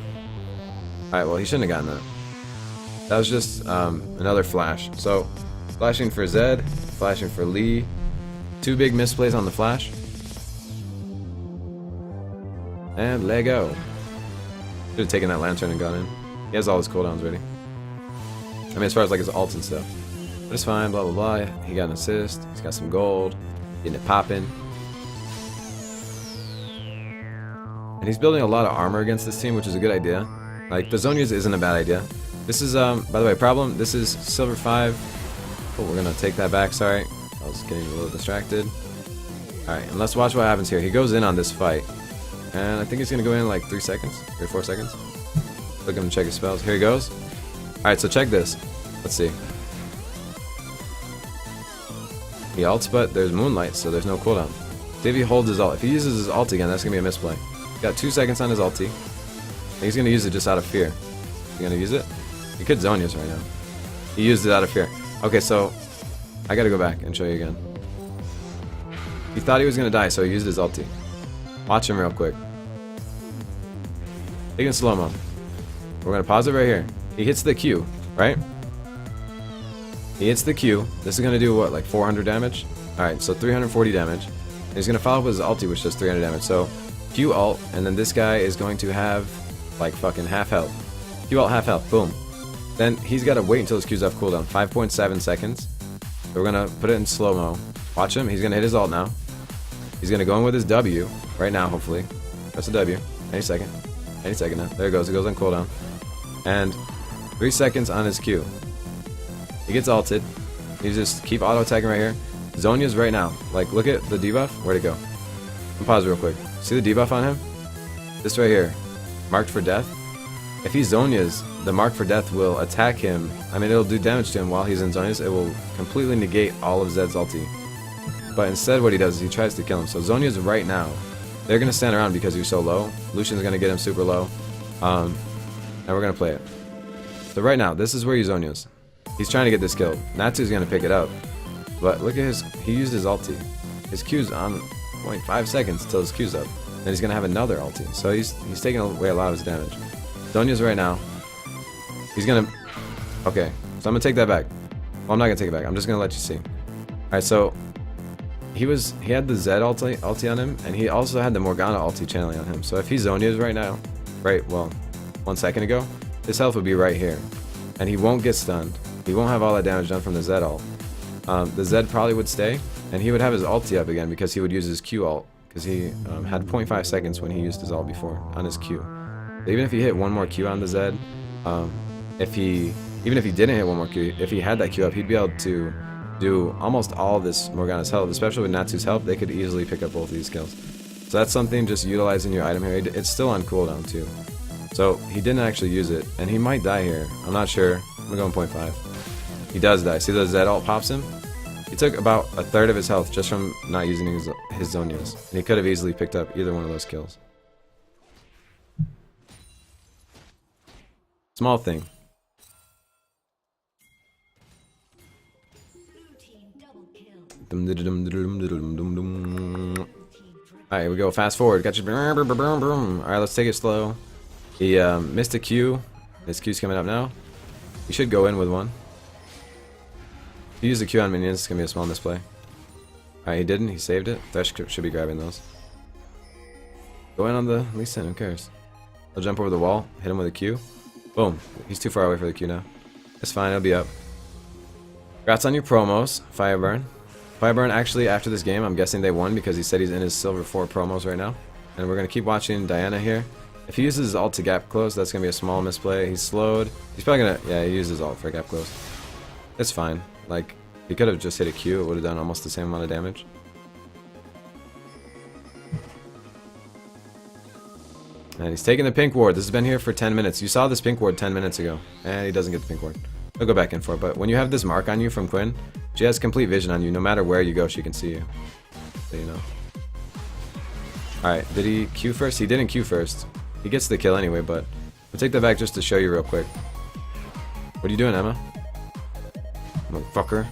Alright, well, he shouldn't have gotten that. That was just another flash. So, flashing for Zed, flashing for Lee. 2 big misplays on the flash. And Lego. Should have taken that lantern and gone in. He has all his cooldowns ready. I mean, as far as like his ults and stuff. But it's fine, blah blah blah. He got an assist. He's got some gold. Getting it popping. And he's building a lot of armor against this team, which is a good idea. Like, the Zonias isn't a bad idea. This is, by the way, problem. This is Silver 5. Oh, we're gonna take that back, sorry. I was getting a little distracted. Alright, and let's watch what happens here. He goes in on this fight. And I think he's gonna go in in like 3 seconds. 3 or 4 seconds. Look at him check his spells. Here he goes. Alright, so check this. Let's see. He ults, but there's Moonlight, so there's no cooldown. See if he holds his ult. If he uses his ult again, that's gonna be a misplay. Got 2 seconds on his ulti. And he's gonna use it just out of fear. He's gonna use it? He could Zonias right now. He used it out of fear. Okay, so I gotta go back and show you again. He thought he was gonna die, so he used his ulti. Watch him real quick. Take it in slow-mo. We're gonna pause it right here. He hits the Q, right? He hits the Q. This is gonna do what, like 400 damage? Alright, so 340 damage. And he's gonna follow up with his ulti, which does 300 damage. So Q ult, and then this guy is going to have like fucking half health. Q ult half health, boom. Then he's got to wait until his Q's off cooldown, 5.7 seconds. So we're gonna put it in slow-mo. Watch him, he's gonna hit his ult now. He's gonna go in with his W right now, hopefully. Press the W, any second now. There it goes on cooldown. And 3 seconds on his Q. He gets ulted. You just keep auto-attacking right here. Zhonya's right now. Like, look at the debuff. Where'd it go? Pause real quick. See the debuff on him? This right here. Marked for death. If he Zhonya's, the mark for death will attack him. I mean, it'll do damage to him while he's in Zhonya's. It will completely negate all of Zed's ulti. But instead what he does is he tries to kill him. So Zhonya's right now. They're going to stand around because you're so low. Lucian's going to get him super low. And we're going to play it. So right now, this is where he's Zhonya's. He's trying to get this kill. Natsu's going to pick it up. But look at he used his ulti. His Q's on 0.5 seconds till his Q's up. Then he's going to have another ulti. So he's taking away a lot of his damage. Zhonya's right now. He's going to... Okay, so I'm going to take that back. Well, I'm not going to take it back. I'm just going to let you see. Alright, so... He had the Zed ulti on him, and he also had the Morgana ulti channeling on him. So if he's Zhonya's right now, right, well, 1 second ago, his health would be right here. And he won't get stunned. He won't have all that damage done from the Zed ult. The Zed probably would stay, and he would have his ulti up again because he would use his Q ult. Because he had 0.5 seconds when he used his ult before on his Q. So even if he hit one more Q on the Zed, even if he didn't hit one more Q, if he had that Q up, he'd be able to do almost all this Morgana's health, especially with Natsu's help. They could easily pick up both of these kills. So that's something, just utilizing your item here. It's still on cooldown too. So he didn't actually use it, and he might die here. I'm not sure. I'm gonna go in 0.5. He does die. See the Zed ult pops him? He took about a third of his health just from not using his Zhonya's. And he could have easily picked up either one of those kills. Small thing. Alright, we go fast forward. Got you. Alright, let's take it slow. He missed a Q. His Q's coming up now. He should go in with one. If you use the Q on minions, it's gonna be a small misplay. Alright, he didn't. He saved it. Thresh should be grabbing those. Go in on the Lee Sin. Who cares? He'll jump over the wall. Hit him with a Q. Boom. He's too far away for the Q now. It's fine. He'll be up. Congrats on your promos, Fiyaburn. Fiyaburn, actually, after this game, I'm guessing they won because he said he's in his Silver 4 promos right now. And we're going to keep watching Diana here. If he uses his ult to gap close, that's going to be a small misplay. He's slowed. He's probably going to... Yeah, he used his ult for gap close. It's fine. Like, he could have just hit a Q. It would have done almost the same amount of damage. And he's taking the pink ward. This has been here for 10 minutes. You saw this pink ward 10 minutes ago. And he doesn't get the pink ward. He'll go back in for it. But when you have this mark on you from Quinn, she has complete vision on you. No matter where you go, she can see you. So you know. Alright, did he Q first? He didn't Q first. He gets the kill anyway, but we'll take that back just to show you real quick. What are you doing, Emma? Motherfucker.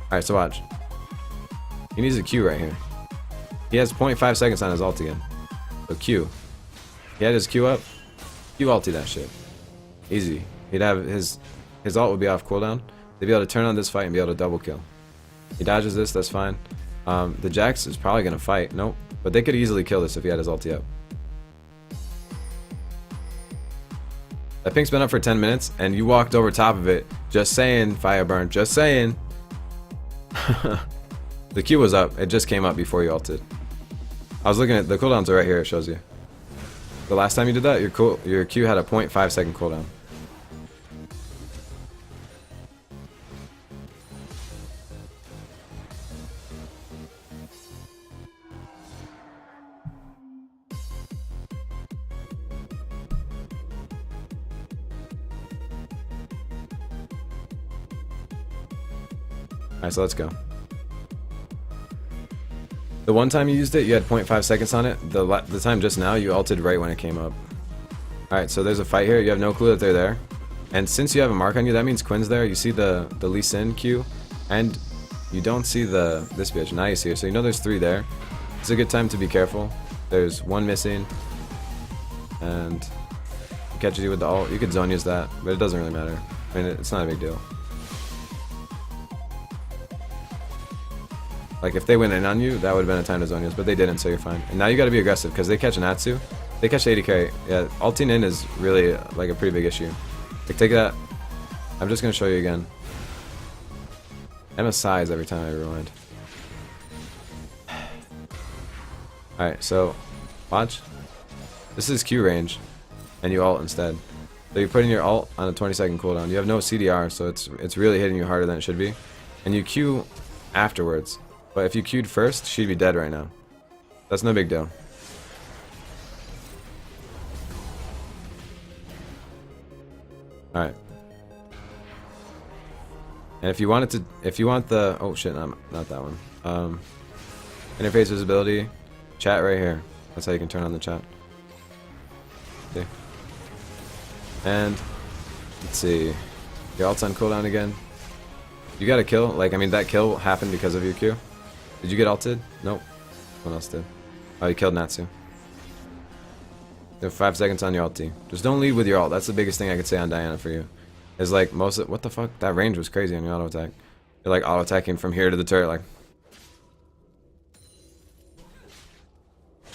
Alright, so watch. He needs a Q right here. He has 0.5 seconds on his ult again. So Q. He had his Q up. Q ulti that shit. Easy. He'd have his ult would be off cooldown. They'd be able to turn on this fight and be able to double kill. He dodges this, that's fine. The Jax is probably gonna fight. Nope. But they could easily kill this if he had his ulti up. That pink's been up for 10 minutes and you walked over top of it. Just saying, Fiyaburn, just saying. The Q was up. It just came up before you ulted. I was looking at the cooldowns are right here, it shows you. The last time you did that, your Q had a 0.5 second cooldown. Alright, so let's go. The one time you used it, you had 0.5 seconds on it. The time just now, you ulted right when it came up. Alright, so there's a fight here. You have no clue that they're there. And since you have a mark on you, that means Quinn's there. You see the Lee Sin Q, and you don't see this bitch. Now you see her. So you know there's 3 there. It's a good time to be careful. There's 1 missing. And he catches you with the ult. You could zone use that, but it doesn't really matter. I mean, it's not a big deal. Like, if they went in on you, that would have been a time to zone use, but they didn't, so you're fine. And now you gotta be aggressive, because they catch an Atsu. They catch 80 carry. Yeah, ulting in is really like a pretty big issue. Like, take that. I'm just gonna show you again. Emma sighs every time I rewind. Alright, so watch. This is Q range, and you ult instead. So you're putting your ult on a 20-second cooldown. You have no CDR, so it's really hitting you harder than it should be. And you Q afterwards. But if you Q'd first, she'd be dead right now. That's no big deal. Alright. And if you want the, oh shit, no, not that one. Interface visibility, chat right here. That's how you can turn on the chat. Okay. And let's see, your ult's on cooldown again. You got a kill. Like, I mean, that kill happened because of your Q. Did you get ulted? Nope. Someone else did. Oh, you killed Natsu. You have 5 seconds on your ulti. Just don't lead with your ult. That's the biggest thing I could say on Diana for you. Is like most of, what the fuck? That range was crazy on your auto attack. You're like auto attacking from here to the turret, like.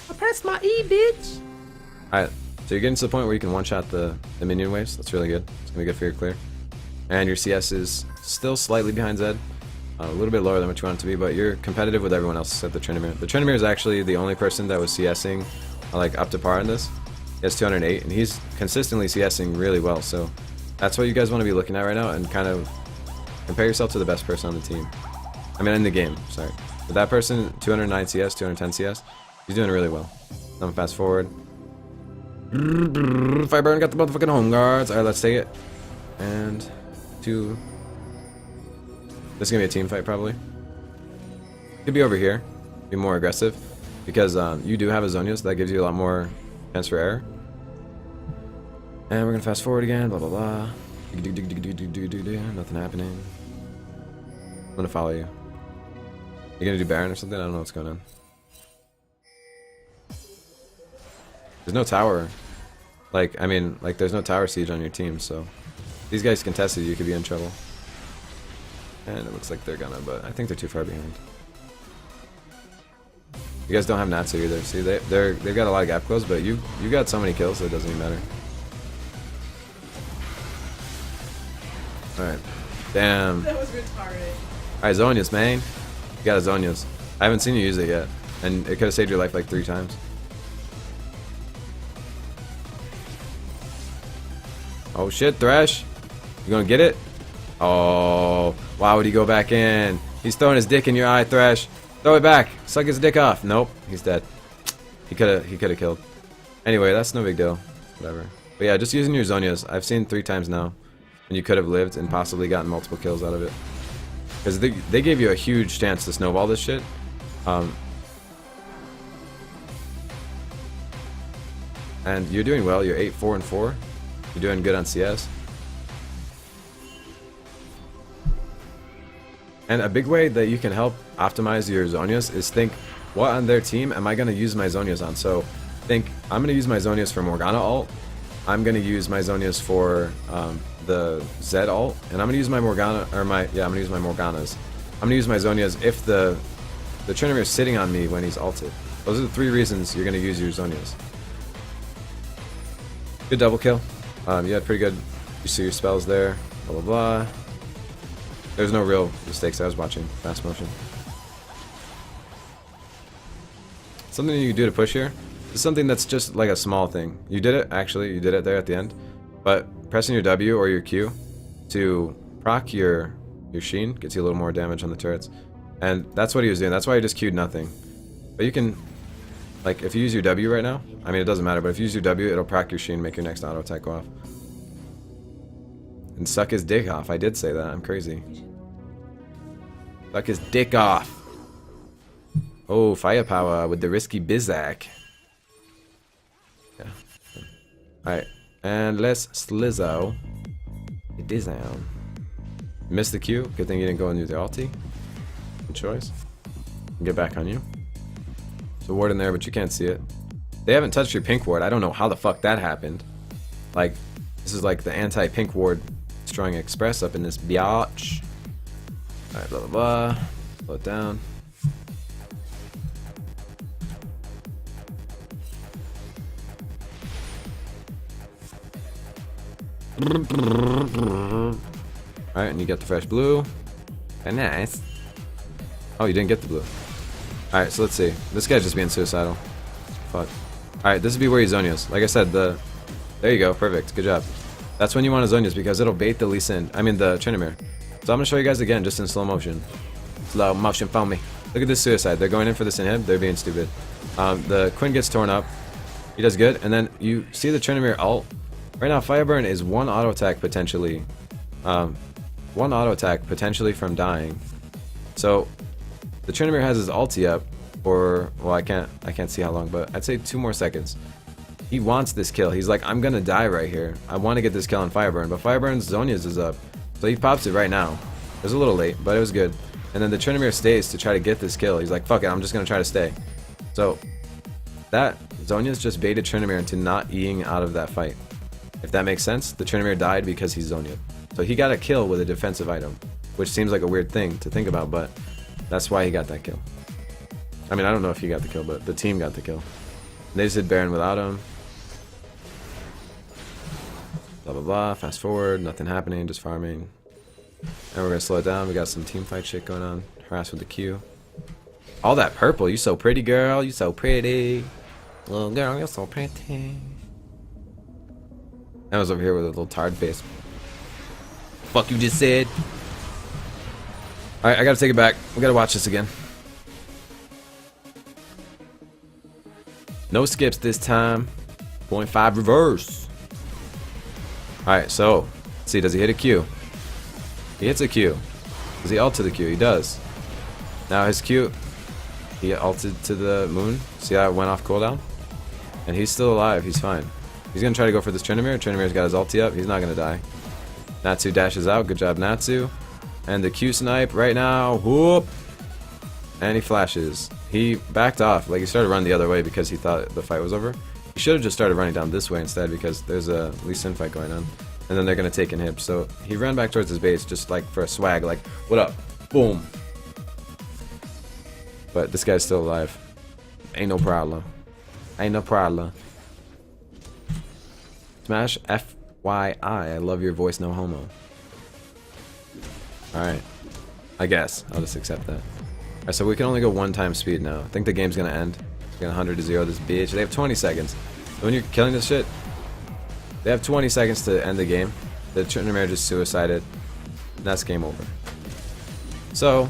I pressed my E, bitch. Alright, so you're getting to the point where you can one-shot the minion waves. That's really good. It's gonna be good for your clear. And your CS is still slightly behind Zed. A little bit lower than what you want it to be, but you're competitive with everyone else except the Tryndamere. The Tryndamere is actually the only person that was CSing like up to par in this. He has 208, and he's consistently CSing really well, so that's what you guys want to be looking at right now, and kind of compare yourself to the best person on the team. I mean, in the game, sorry. But that person, 209 CS, 210 CS, he's doing really well. I'm gonna fast forward. Fiyaburn got the motherfucking home guards. Alright, let's take it. And 2. This is gonna be a team fight, probably. Could be over here. Be more aggressive. Because you do have a Zhonya, so that gives you a lot more chance for error. And we're gonna fast forward again, blah blah blah. Nothing happening. I'm gonna follow you. You gonna do Baron or something? I don't know what's going on. There's no tower. Like, I mean, like there's no tower siege on your team, so if these guys contested, you could be in trouble. And it looks like they're gonna, but I think they're too far behind. You guys don't have Natsu either. See, they've got a lot of gap close, but you got so many kills that it doesn't even matter. Alright. Damn. That was retarded. Alright, Zhonya's, man. You got a Zhonya's. I haven't seen you use it yet. And it could have saved your life like 3 times. Oh shit, Thresh. You gonna get it? Oh, why would he go back in? He's throwing his dick in your eye, Thresh. Throw it back. Suck his dick off. Nope, he's dead. He could have killed. Anyway, that's no big deal. Whatever. But yeah, just using your Zhonya's. I've seen 3 times now. And you could have lived and possibly gotten multiple kills out of it. Because they gave you a huge chance to snowball this shit. And you're doing well. You're 8-4 and 4. You're doing good on CS. And a big way that you can help optimize your Zhonya's is think, what on their team am I going to use my Zhonya's on? So think, I'm going to use my Zhonya's for Morgana ult. I'm going to use my Zhonya's for the Zed ult. And I'm going to use my Morgana, or I'm going to use my Morganas. I'm going to use my Zhonya's if the Tryndamere is sitting on me when he's ulted. Those are the 3 reasons you're going to use your Zhonya's. Good double kill. You had pretty good, you see your spells there, blah blah blah. There's no real mistakes. I was watching fast motion. Something you can do to push here is something that's just like a small thing. You did it, actually, you did it there at the end. But pressing your W or your Q to proc your Sheen gets you a little more damage on the turrets. And that's what he was doing. That's why he just Q'd nothing. But you can, like, if you use your W right now, I mean, it doesn't matter, but if you use your W, it'll proc your Sheen, make your next auto attack go off. And suck his dick off. I did say that. I'm crazy. Suck his dick off. Oh, FIYAPOWAH with the risky Bizak. Yeah. Alright. And let's slizzo it is down. Missed the Q. Good thing you didn't go and do the ulti. Good choice. Get back on you. There's a ward in there, but you can't see it. They haven't touched your pink ward. I don't know how the fuck that happened. Like, this is like the anti-pink ward destroying Express up in this biatch. Alright, blah blah blah. Slow it down. Alright, and you get the fresh blue. Very nice. Oh, you didn't get the blue. Alright, so let's see. This guy's just being suicidal. Fuck. Alright, this would be where he Zonias. Like I said, there you go. Perfect. Good job. That's when you want to Zonias because it'll bait the Lee Sin. I mean, the Tryndamere. So I'm going to show you guys again, just in slow motion. Slow motion for me. Look at this suicide. They're going in for this inhib. They're being stupid. The Quinn gets torn up. He does good. And then you see the Tryndamere ult. Right now, Fiyaburn is one auto attack potentially. One auto attack potentially from dying. So the Tryndamere has his ulti up for, well, I can't see how long, but I'd say 2 more seconds. He wants this kill. He's like, I'm gonna die right here. I want to get this kill on Fiyaburn, but Fireburn's Zonia's is up. So he pops it right now. It was a little late, but it was good. And then the Tryndamere stays to try to get this kill. He's like, fuck it, I'm just gonna try to stay. So that Zonia's just baited Tryndamere into not Eing out of that fight. If that makes sense, the Tryndamere died because he's Zonia. So he got a kill with a defensive item, which seems like a weird thing to think about, but that's why he got that kill. I mean, I don't know if he got the kill, but the team got the kill. They just did Baron without him. Blah, blah, blah. Fast forward. Nothing happening. Just farming. And we're going to slow it down. We got some team fight shit going on. Harass with the Q. All that purple. You so pretty, girl. You so pretty. Little girl, you're so pretty. I was over here with a little tired face. Fuck you just said. Alright, I gotta take it back. We gotta watch this again. No skips this time. 0.5 reverse. Alright, so let's see, does he hit a Q? He hits a Q. Does he ult to the Q? He does. Now his Q, he ulted to the moon. See how it went off cooldown? And he's still alive, he's fine. He's gonna try to go for this Tryndamere. Tryndamere's got his ulti up, he's not gonna die. Natsu dashes out, good job Natsu. And the Q snipe right now, whoop! And he flashes. He backed off, like he started running the other way because he thought the fight was over. He should have just started running down this way instead because there's a Lee Sin fight going on. And then they're gonna take inhib. So he ran back towards his base just like for a swag, like, what up? Boom. But this guy's still alive. Ain't no problem. Ain't no problem. Smash FYI. I love your voice, no homo. Alright. I guess. I'll just accept that. Alright, so we can only go 1 time speed now. I think the game's gonna end. It's gonna 100 to 0 this bitch. They have 20 seconds. So when you're killing this shit, they have 20 seconds to end the game. The Tryndamere just suicided. And that's game over. So,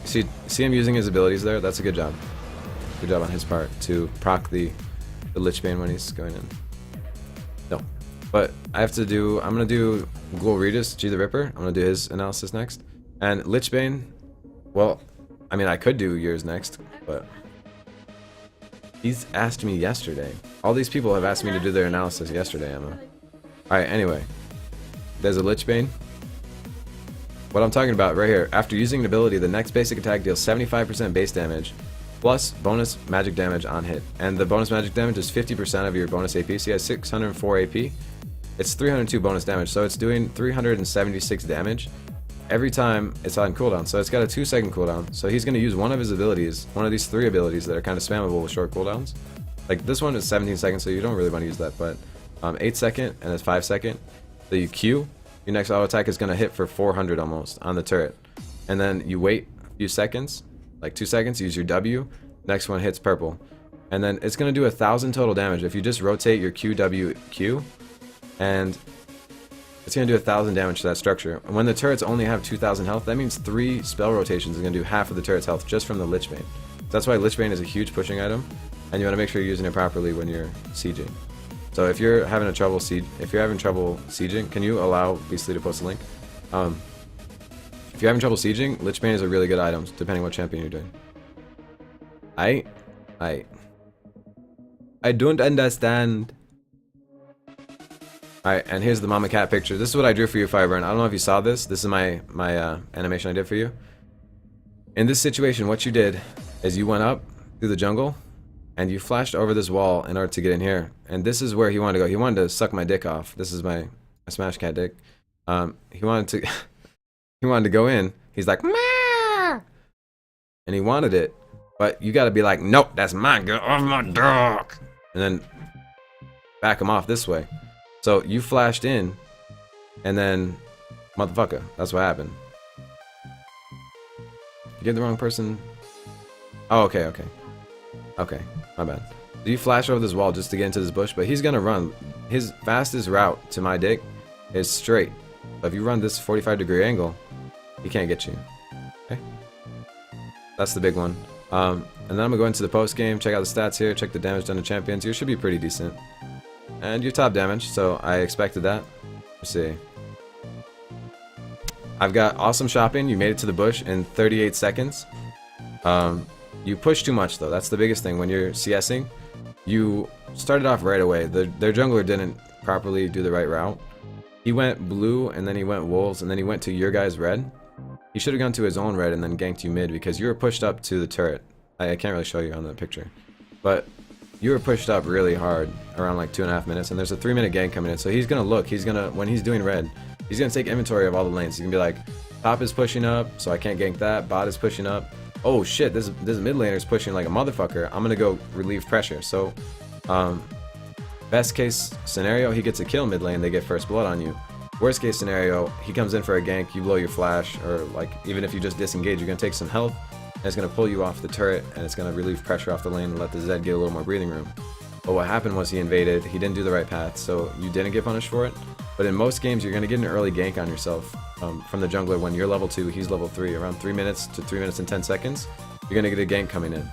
see him using his abilities there? That's a good job. Good job on his part to proc the Lich Bane when he's going in. No. But I have to do, I'm gonna do Ghoul Regis, G the Ripper. I'm gonna do his analysis next. And Lich Bane, well, I mean I could do yours next, but he's asked me yesterday. All these people have asked me to do their analysis yesterday, Emma. Alright, anyway. There's a Lich Bane. What I'm talking about right here, after using an ability, the next basic attack deals 75% base damage plus bonus magic damage on hit. And the bonus magic damage is 50% of your bonus AP, so he has 604 AP. It's 302 bonus damage, so it's doing 376 damage every time it's on cooldown. So it's got a 2-second cooldown. So he's going to use one of his abilities, one of these 3 abilities that are kind of spammable with short cooldowns. Like this one is 17 seconds, so you don't really want to use that, but 8 second and it's 5 second. So you Q, your next auto attack is going to hit for 400 almost on the turret. And then you wait a few seconds, like 2 seconds, use your W, next one hits purple. And then it's going to do 1,000 total damage if you just rotate your Q, W, Q, and it's going to do 1,000 damage to that structure. And when the turrets only have 2,000 health, that means 3 spell rotations is going to do half of the turret's health just from the Lich Bane. So that's why Lich Bane is a huge pushing item, and you want to make sure you're using it properly when you're sieging. So if you're having trouble sieging, can you allow Beastly to post a link? If you're having trouble sieging, Lich Bane is a really good item, depending what champion you're doing. I don't understand. Alright, and here's the mama cat picture. This is what I drew for you, Fiyaburn. I don't know if you saw this. This is my animation I did for you. In this situation, what you did is you went up through the jungle, and you flashed over this wall in order to get in here. And this is where he wanted to go. He wanted to suck my dick off. This is my smash cat dick. He wanted to he wanted to go in. He's like, "Meow!" And he wanted it. But you gotta be like, nope, that's mine, get off my dog. And then back him off this way. So you flashed in, and then, motherfucker, that's what happened. You gave the wrong person. Oh, okay, my bad. So you flash over this wall just to get into this bush, but he's gonna run. His fastest route to my dick is straight. So if you run this 45-degree angle, he can't get you. Okay, that's the big one. And then I'm gonna go into the post game, check out the stats here, check the damage done to champions. Yours should be pretty decent, and you're top damage, so I expected that. Let's see. I've got awesome shopping. You made it to the bush in 38 seconds. You push too much though. That's the biggest thing when you're CSing. You started off right away. Their jungler didn't properly do the right route. He went blue, and then he went wolves, and then he went to your guy's red. He should have gone to his own red and then ganked you mid because you were pushed up to the turret. I can't really show you on the picture, but you were pushed up really hard around like 2.5 minutes, and there's a 3-minute gank coming in. So he's gonna look. He's gonna, when he's doing red, he's gonna take inventory of all the lanes. He's gonna be like, top is pushing up, so I can't gank that. Bot is pushing up. Oh shit, this mid laner is pushing like a motherfucker. I'm gonna go relieve pressure. So, best case scenario, he gets a kill mid lane. They get first blood on you. Worst case scenario, he comes in for a gank. You blow your flash, or like even if you just disengage, you're gonna take some health. And it's gonna pull you off the turret, and it's gonna relieve pressure off the lane and let the Zed get a little more breathing room. But what happened was he invaded. He didn't do the right path, so you didn't get punished for it. But in most games, you're gonna get an early gank on yourself from the jungler when you're level 2, he's level 3. Around 3 minutes to 3 minutes and 10 seconds, you're gonna get a gank coming in.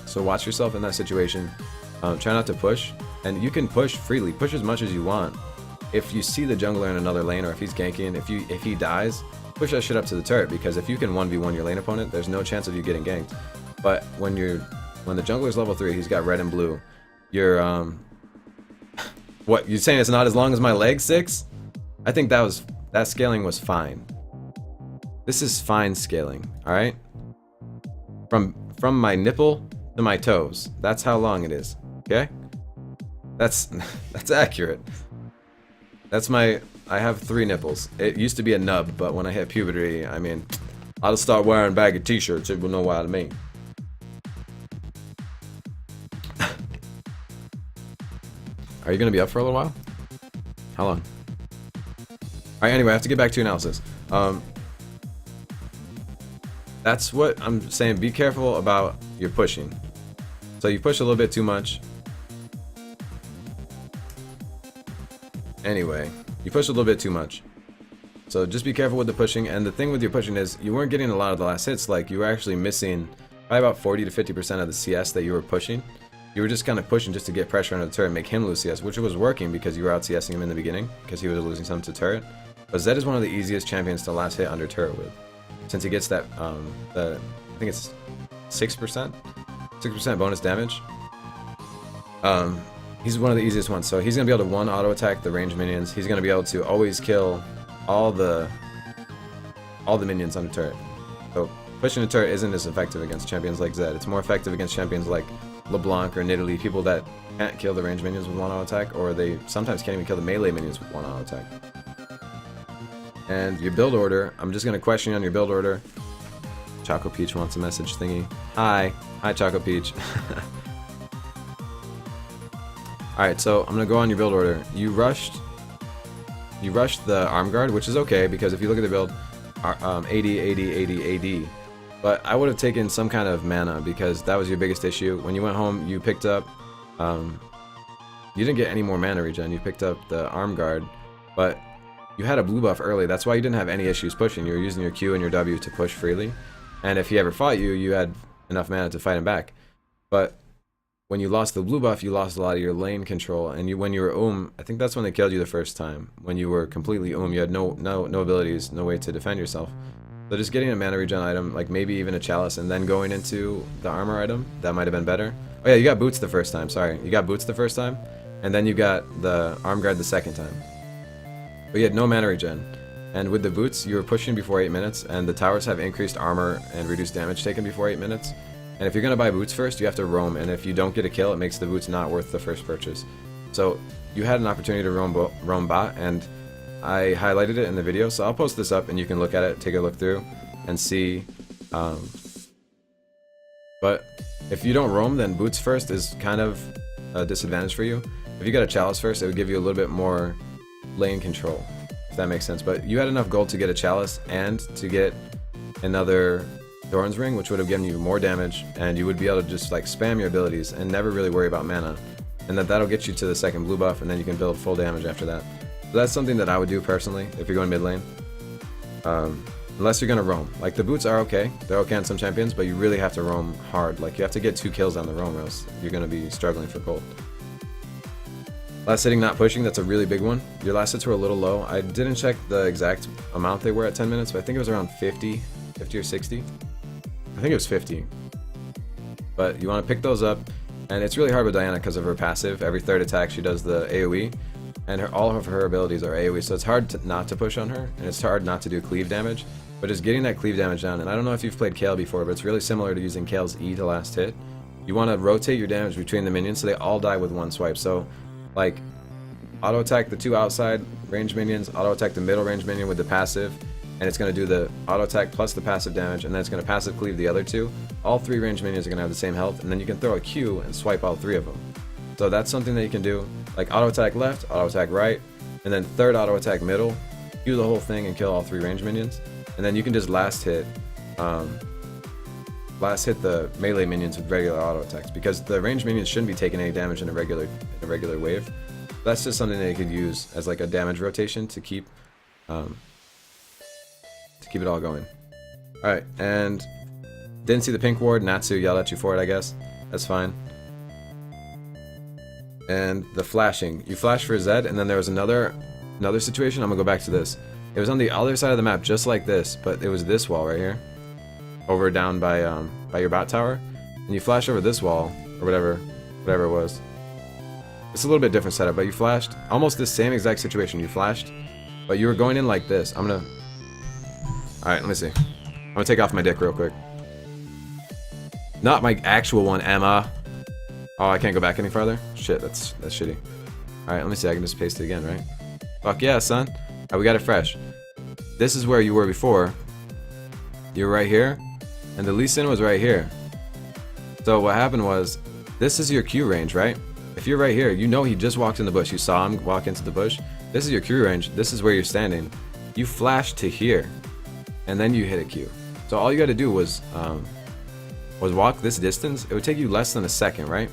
So watch yourself in that situation. Try not to push, and you can push freely. Push as much as you want. If you see the jungler in another lane, or if he's ganking, if he dies, push that shit up to the turret, because if you can 1v1 your lane opponent, there's no chance of you getting ganked. But when the jungler's level 3, he's got red and blue. You're what, you saying it's not as long as my leg 6? I think that scaling was fine. This is fine scaling, all right? From my nipple to my toes. That's how long it is. Okay? That's accurate. I have 3 nipples. It used to be a nub, but when I hit puberty, I mean, I'll start wearing baggy t-shirts. It will know what I mean. Are you gonna be up for a little while? How long? Alright, anyway, I have to get back to your analysis. That's what I'm saying. Be careful about your pushing. So you push a little bit too much. Anyway, you push a little bit too much. So just be careful with the pushing. And the thing with your pushing is you weren't getting a lot of the last hits. Like, you were actually missing probably about 40 to 50% of the CS that you were pushing. You were just kind of pushing just to get pressure on the turret and make him lose CS, which was working because you were out CSing him in the beginning because he was losing some to turret. But Zed is one of the easiest champions to last hit under turret with, since he gets that I think it's 6% bonus damage. He's one of the easiest ones, so he's gonna be able to auto attack the range minions. He's gonna be able to always kill all the minions on the turret. So pushing the turret isn't as effective against champions like Zed. It's more effective against champions like LeBlanc or Nidalee, people that can't kill the range minions with one auto attack, or they sometimes can't even kill the melee minions with one auto attack. And your build order, I'm just gonna question you on your build order. Choco Peach wants a message thingy. Hi Choco Peach. Alright, so I'm gonna go on your build order. You rushed the arm guard, which is okay because if you look at the build, 80, 80, 80, AD. But I would have taken some kind of mana because that was your biggest issue. When you went home, you picked up, you didn't get any more mana regen. You picked up the arm guard, but you had a blue buff early. That's why you didn't have any issues pushing. You were using your Q and your W to push freely. And if he ever fought you, you had enough mana to fight him back. But when you lost the blue buff, you lost a lot of your lane control. And when you were I think that's when they killed you the first time. When you were completely you had no abilities, no way to defend yourself. So just getting a mana regen item, like maybe even a chalice, and then going into the armor item, that might have been better. Oh yeah, you got boots the first time, sorry. You got boots the first time, and then you got the arm guard the second time. But you had no mana regen. And with the boots, you were pushing before 8 minutes, and the towers have increased armor and reduced damage taken before 8 minutes. And if you're going to buy boots first, you have to roam, and if you don't get a kill, it makes the boots not worth the first purchase. So you had an opportunity to roam bot, and I highlighted it in the video, so I'll post this up and you can look at it, take a look through, and see. But if you don't roam, then boots first is kind of disadvantage for you. If you got a chalice first, it would give you a little bit more lane control, if that makes sense. But you had enough gold to get a chalice and to get another Doran's Ring, which would have given you more damage, and you would be able to just like spam your abilities and never really worry about mana. And that'll get you to the second blue buff, and then you can build full damage after that. So that's something that I would do personally if you're going mid lane. Unless you're gonna roam. Like the boots are okay, they're okay on some champions, but you really have to roam hard. Like you have to get 2 kills on the roam, or else you're gonna be struggling for gold. Last hitting, not pushing, that's a really big one. Your last hits were a little low. I didn't check the exact amount they were at 10 minutes, but I think it was around 50 or 60. I think it was 50. But you want to pick those up, and it's really hard with Diana because of her passive. Every third attack she does the AoE, and all of her abilities are AoE, so it's hard not to push on her, and it's hard not to do cleave damage. But just getting that cleave damage down, and I don't know if you've played Kale before, but it's really similar to using Kale's E to last hit. You want to rotate your damage between the minions so they all die with one swipe. So like auto attack the 2 outside range minions, auto attack the middle range minion with the passive, and it's going to do the auto attack plus the passive damage, and then it's going to passive cleave the other 2. All 3 range minions are going to have the same health, and then you can throw a Q and swipe all 3 of them. So that's something that you can do, like auto attack left, auto attack right, and then third auto attack middle, Q the whole thing and kill all 3 range minions, and then you can just last hit the melee minions with regular auto attacks, because the range minions shouldn't be taking any damage in a regular wave. That's just something that you could use as like a damage rotation to keep it all going. Alright, and didn't see the pink ward. Natsu yelled at you for it, I guess. That's fine. And the flashing. You flashed for Zed, and then there was another situation. I'm gonna go back to this. It was on the other side of the map, just like this, but it was this wall right here. Over down by your bot tower. And you flash over this wall, or whatever it was. It's a little bit different setup, but you flashed. Almost the same exact situation. You flashed, but you were going in like this. Alright, let me see. I'm gonna take off my dick real quick. Not my actual one, Emma. Oh, I can't go back any farther? Shit, that's shitty. Alright, let me see. I can just paste it again, right? Fuck yeah, son. Alright, we got it fresh. This is where you were before. You were right here, and the Lee Sin was right here. So what happened was, this is your Q range, right? If you're right here, you know he just walked in the bush. You saw him walk into the bush. This is your Q range. This is where you're standing. You flash to here, and then you hit a Q. So all you got to do was walk this distance. It would take you less than a second, right?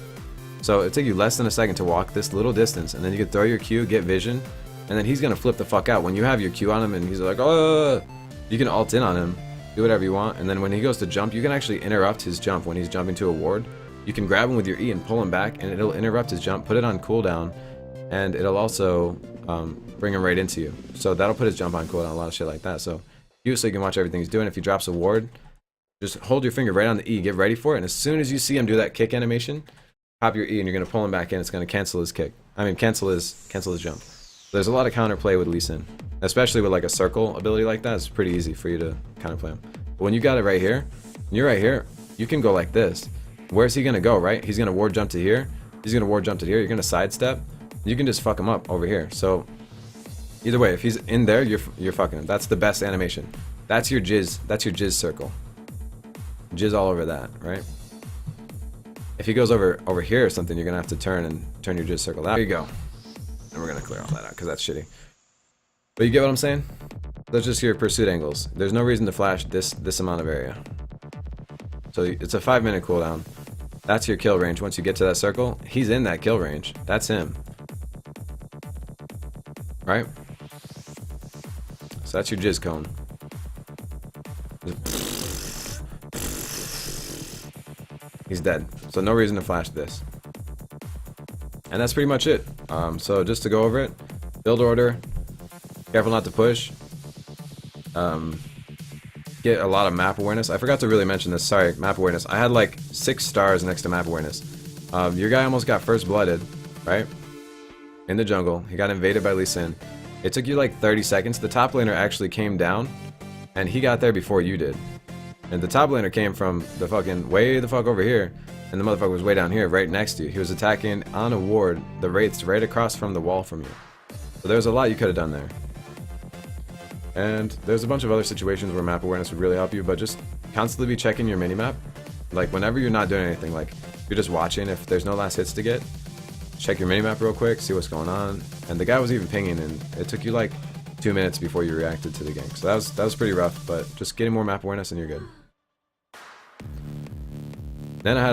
So it would take you less than a second to walk this little distance, and then you could throw your Q, get vision, and then he's gonna flip the fuck out. When you have your Q on him, and he's like, oh, you can ult in on him, do whatever you want, and then when he goes to jump, you can actually interrupt his jump when he's jumping to a ward. You can grab him with your E and pull him back, and it'll interrupt his jump, put it on cooldown, and it'll also bring him right into you. So that'll put his jump on cooldown, a lot of shit like that. So you can watch everything he's doing. If he drops a ward, just hold your finger right on the E, get ready for it, and as soon as you see him do that kick animation, pop your E and you're gonna pull him back in. It's gonna cancel his kick. I mean, cancel his jump. There's a lot of counterplay with Lee Sin, especially with like a circle ability like that. It's pretty easy for you to counterplay him. But when you got it right here, and you're right here, you can go like this. Where's he gonna go, right? He's gonna ward jump to here. He's gonna ward jump to here. You're gonna sidestep. You can just fuck him up over here. So either way, if he's in there, you're fucking him. That's the best animation. That's your jizz. That's your jizz circle. Jizz all over that, right? If he goes over here or something, you're gonna have to turn your jizz circle. There you go. And we're gonna clear all that out because that's shitty. But you get what I'm saying? That's just your pursuit angles. There's no reason to flash this amount of area. So it's a 5-minute cooldown. That's your kill range. Once you get to that circle, he's in that kill range. That's him. Right? So that's your jizz cone. He's dead. So no reason to flash this. And that's pretty much it. So just to go over it, build order, careful not to push, get a lot of map awareness. I forgot to really mention this, sorry, map awareness. I had like 6 stars next to map awareness. Your guy almost got first blooded, right? In the jungle. He got invaded by Lee Sin. It took you like 30 seconds. The top laner actually came down, and he got there before you did. And the top laner came from the fucking way the fuck over here, and the motherfucker was way down here, right next to you. He was attacking on a ward, the wraiths right across from the wall from you. So there's a lot you could have done there. And there's a bunch of other situations where map awareness would really help you, but just constantly be checking your minimap. Like whenever you're not doing anything, like you're just watching, if there's no last hits to get, check your minimap real quick, see what's going on. And the guy was even pinging, and it took you like 2 minutes before you reacted to the gank. So that was pretty rough, but just getting more map awareness and you're good. Then I had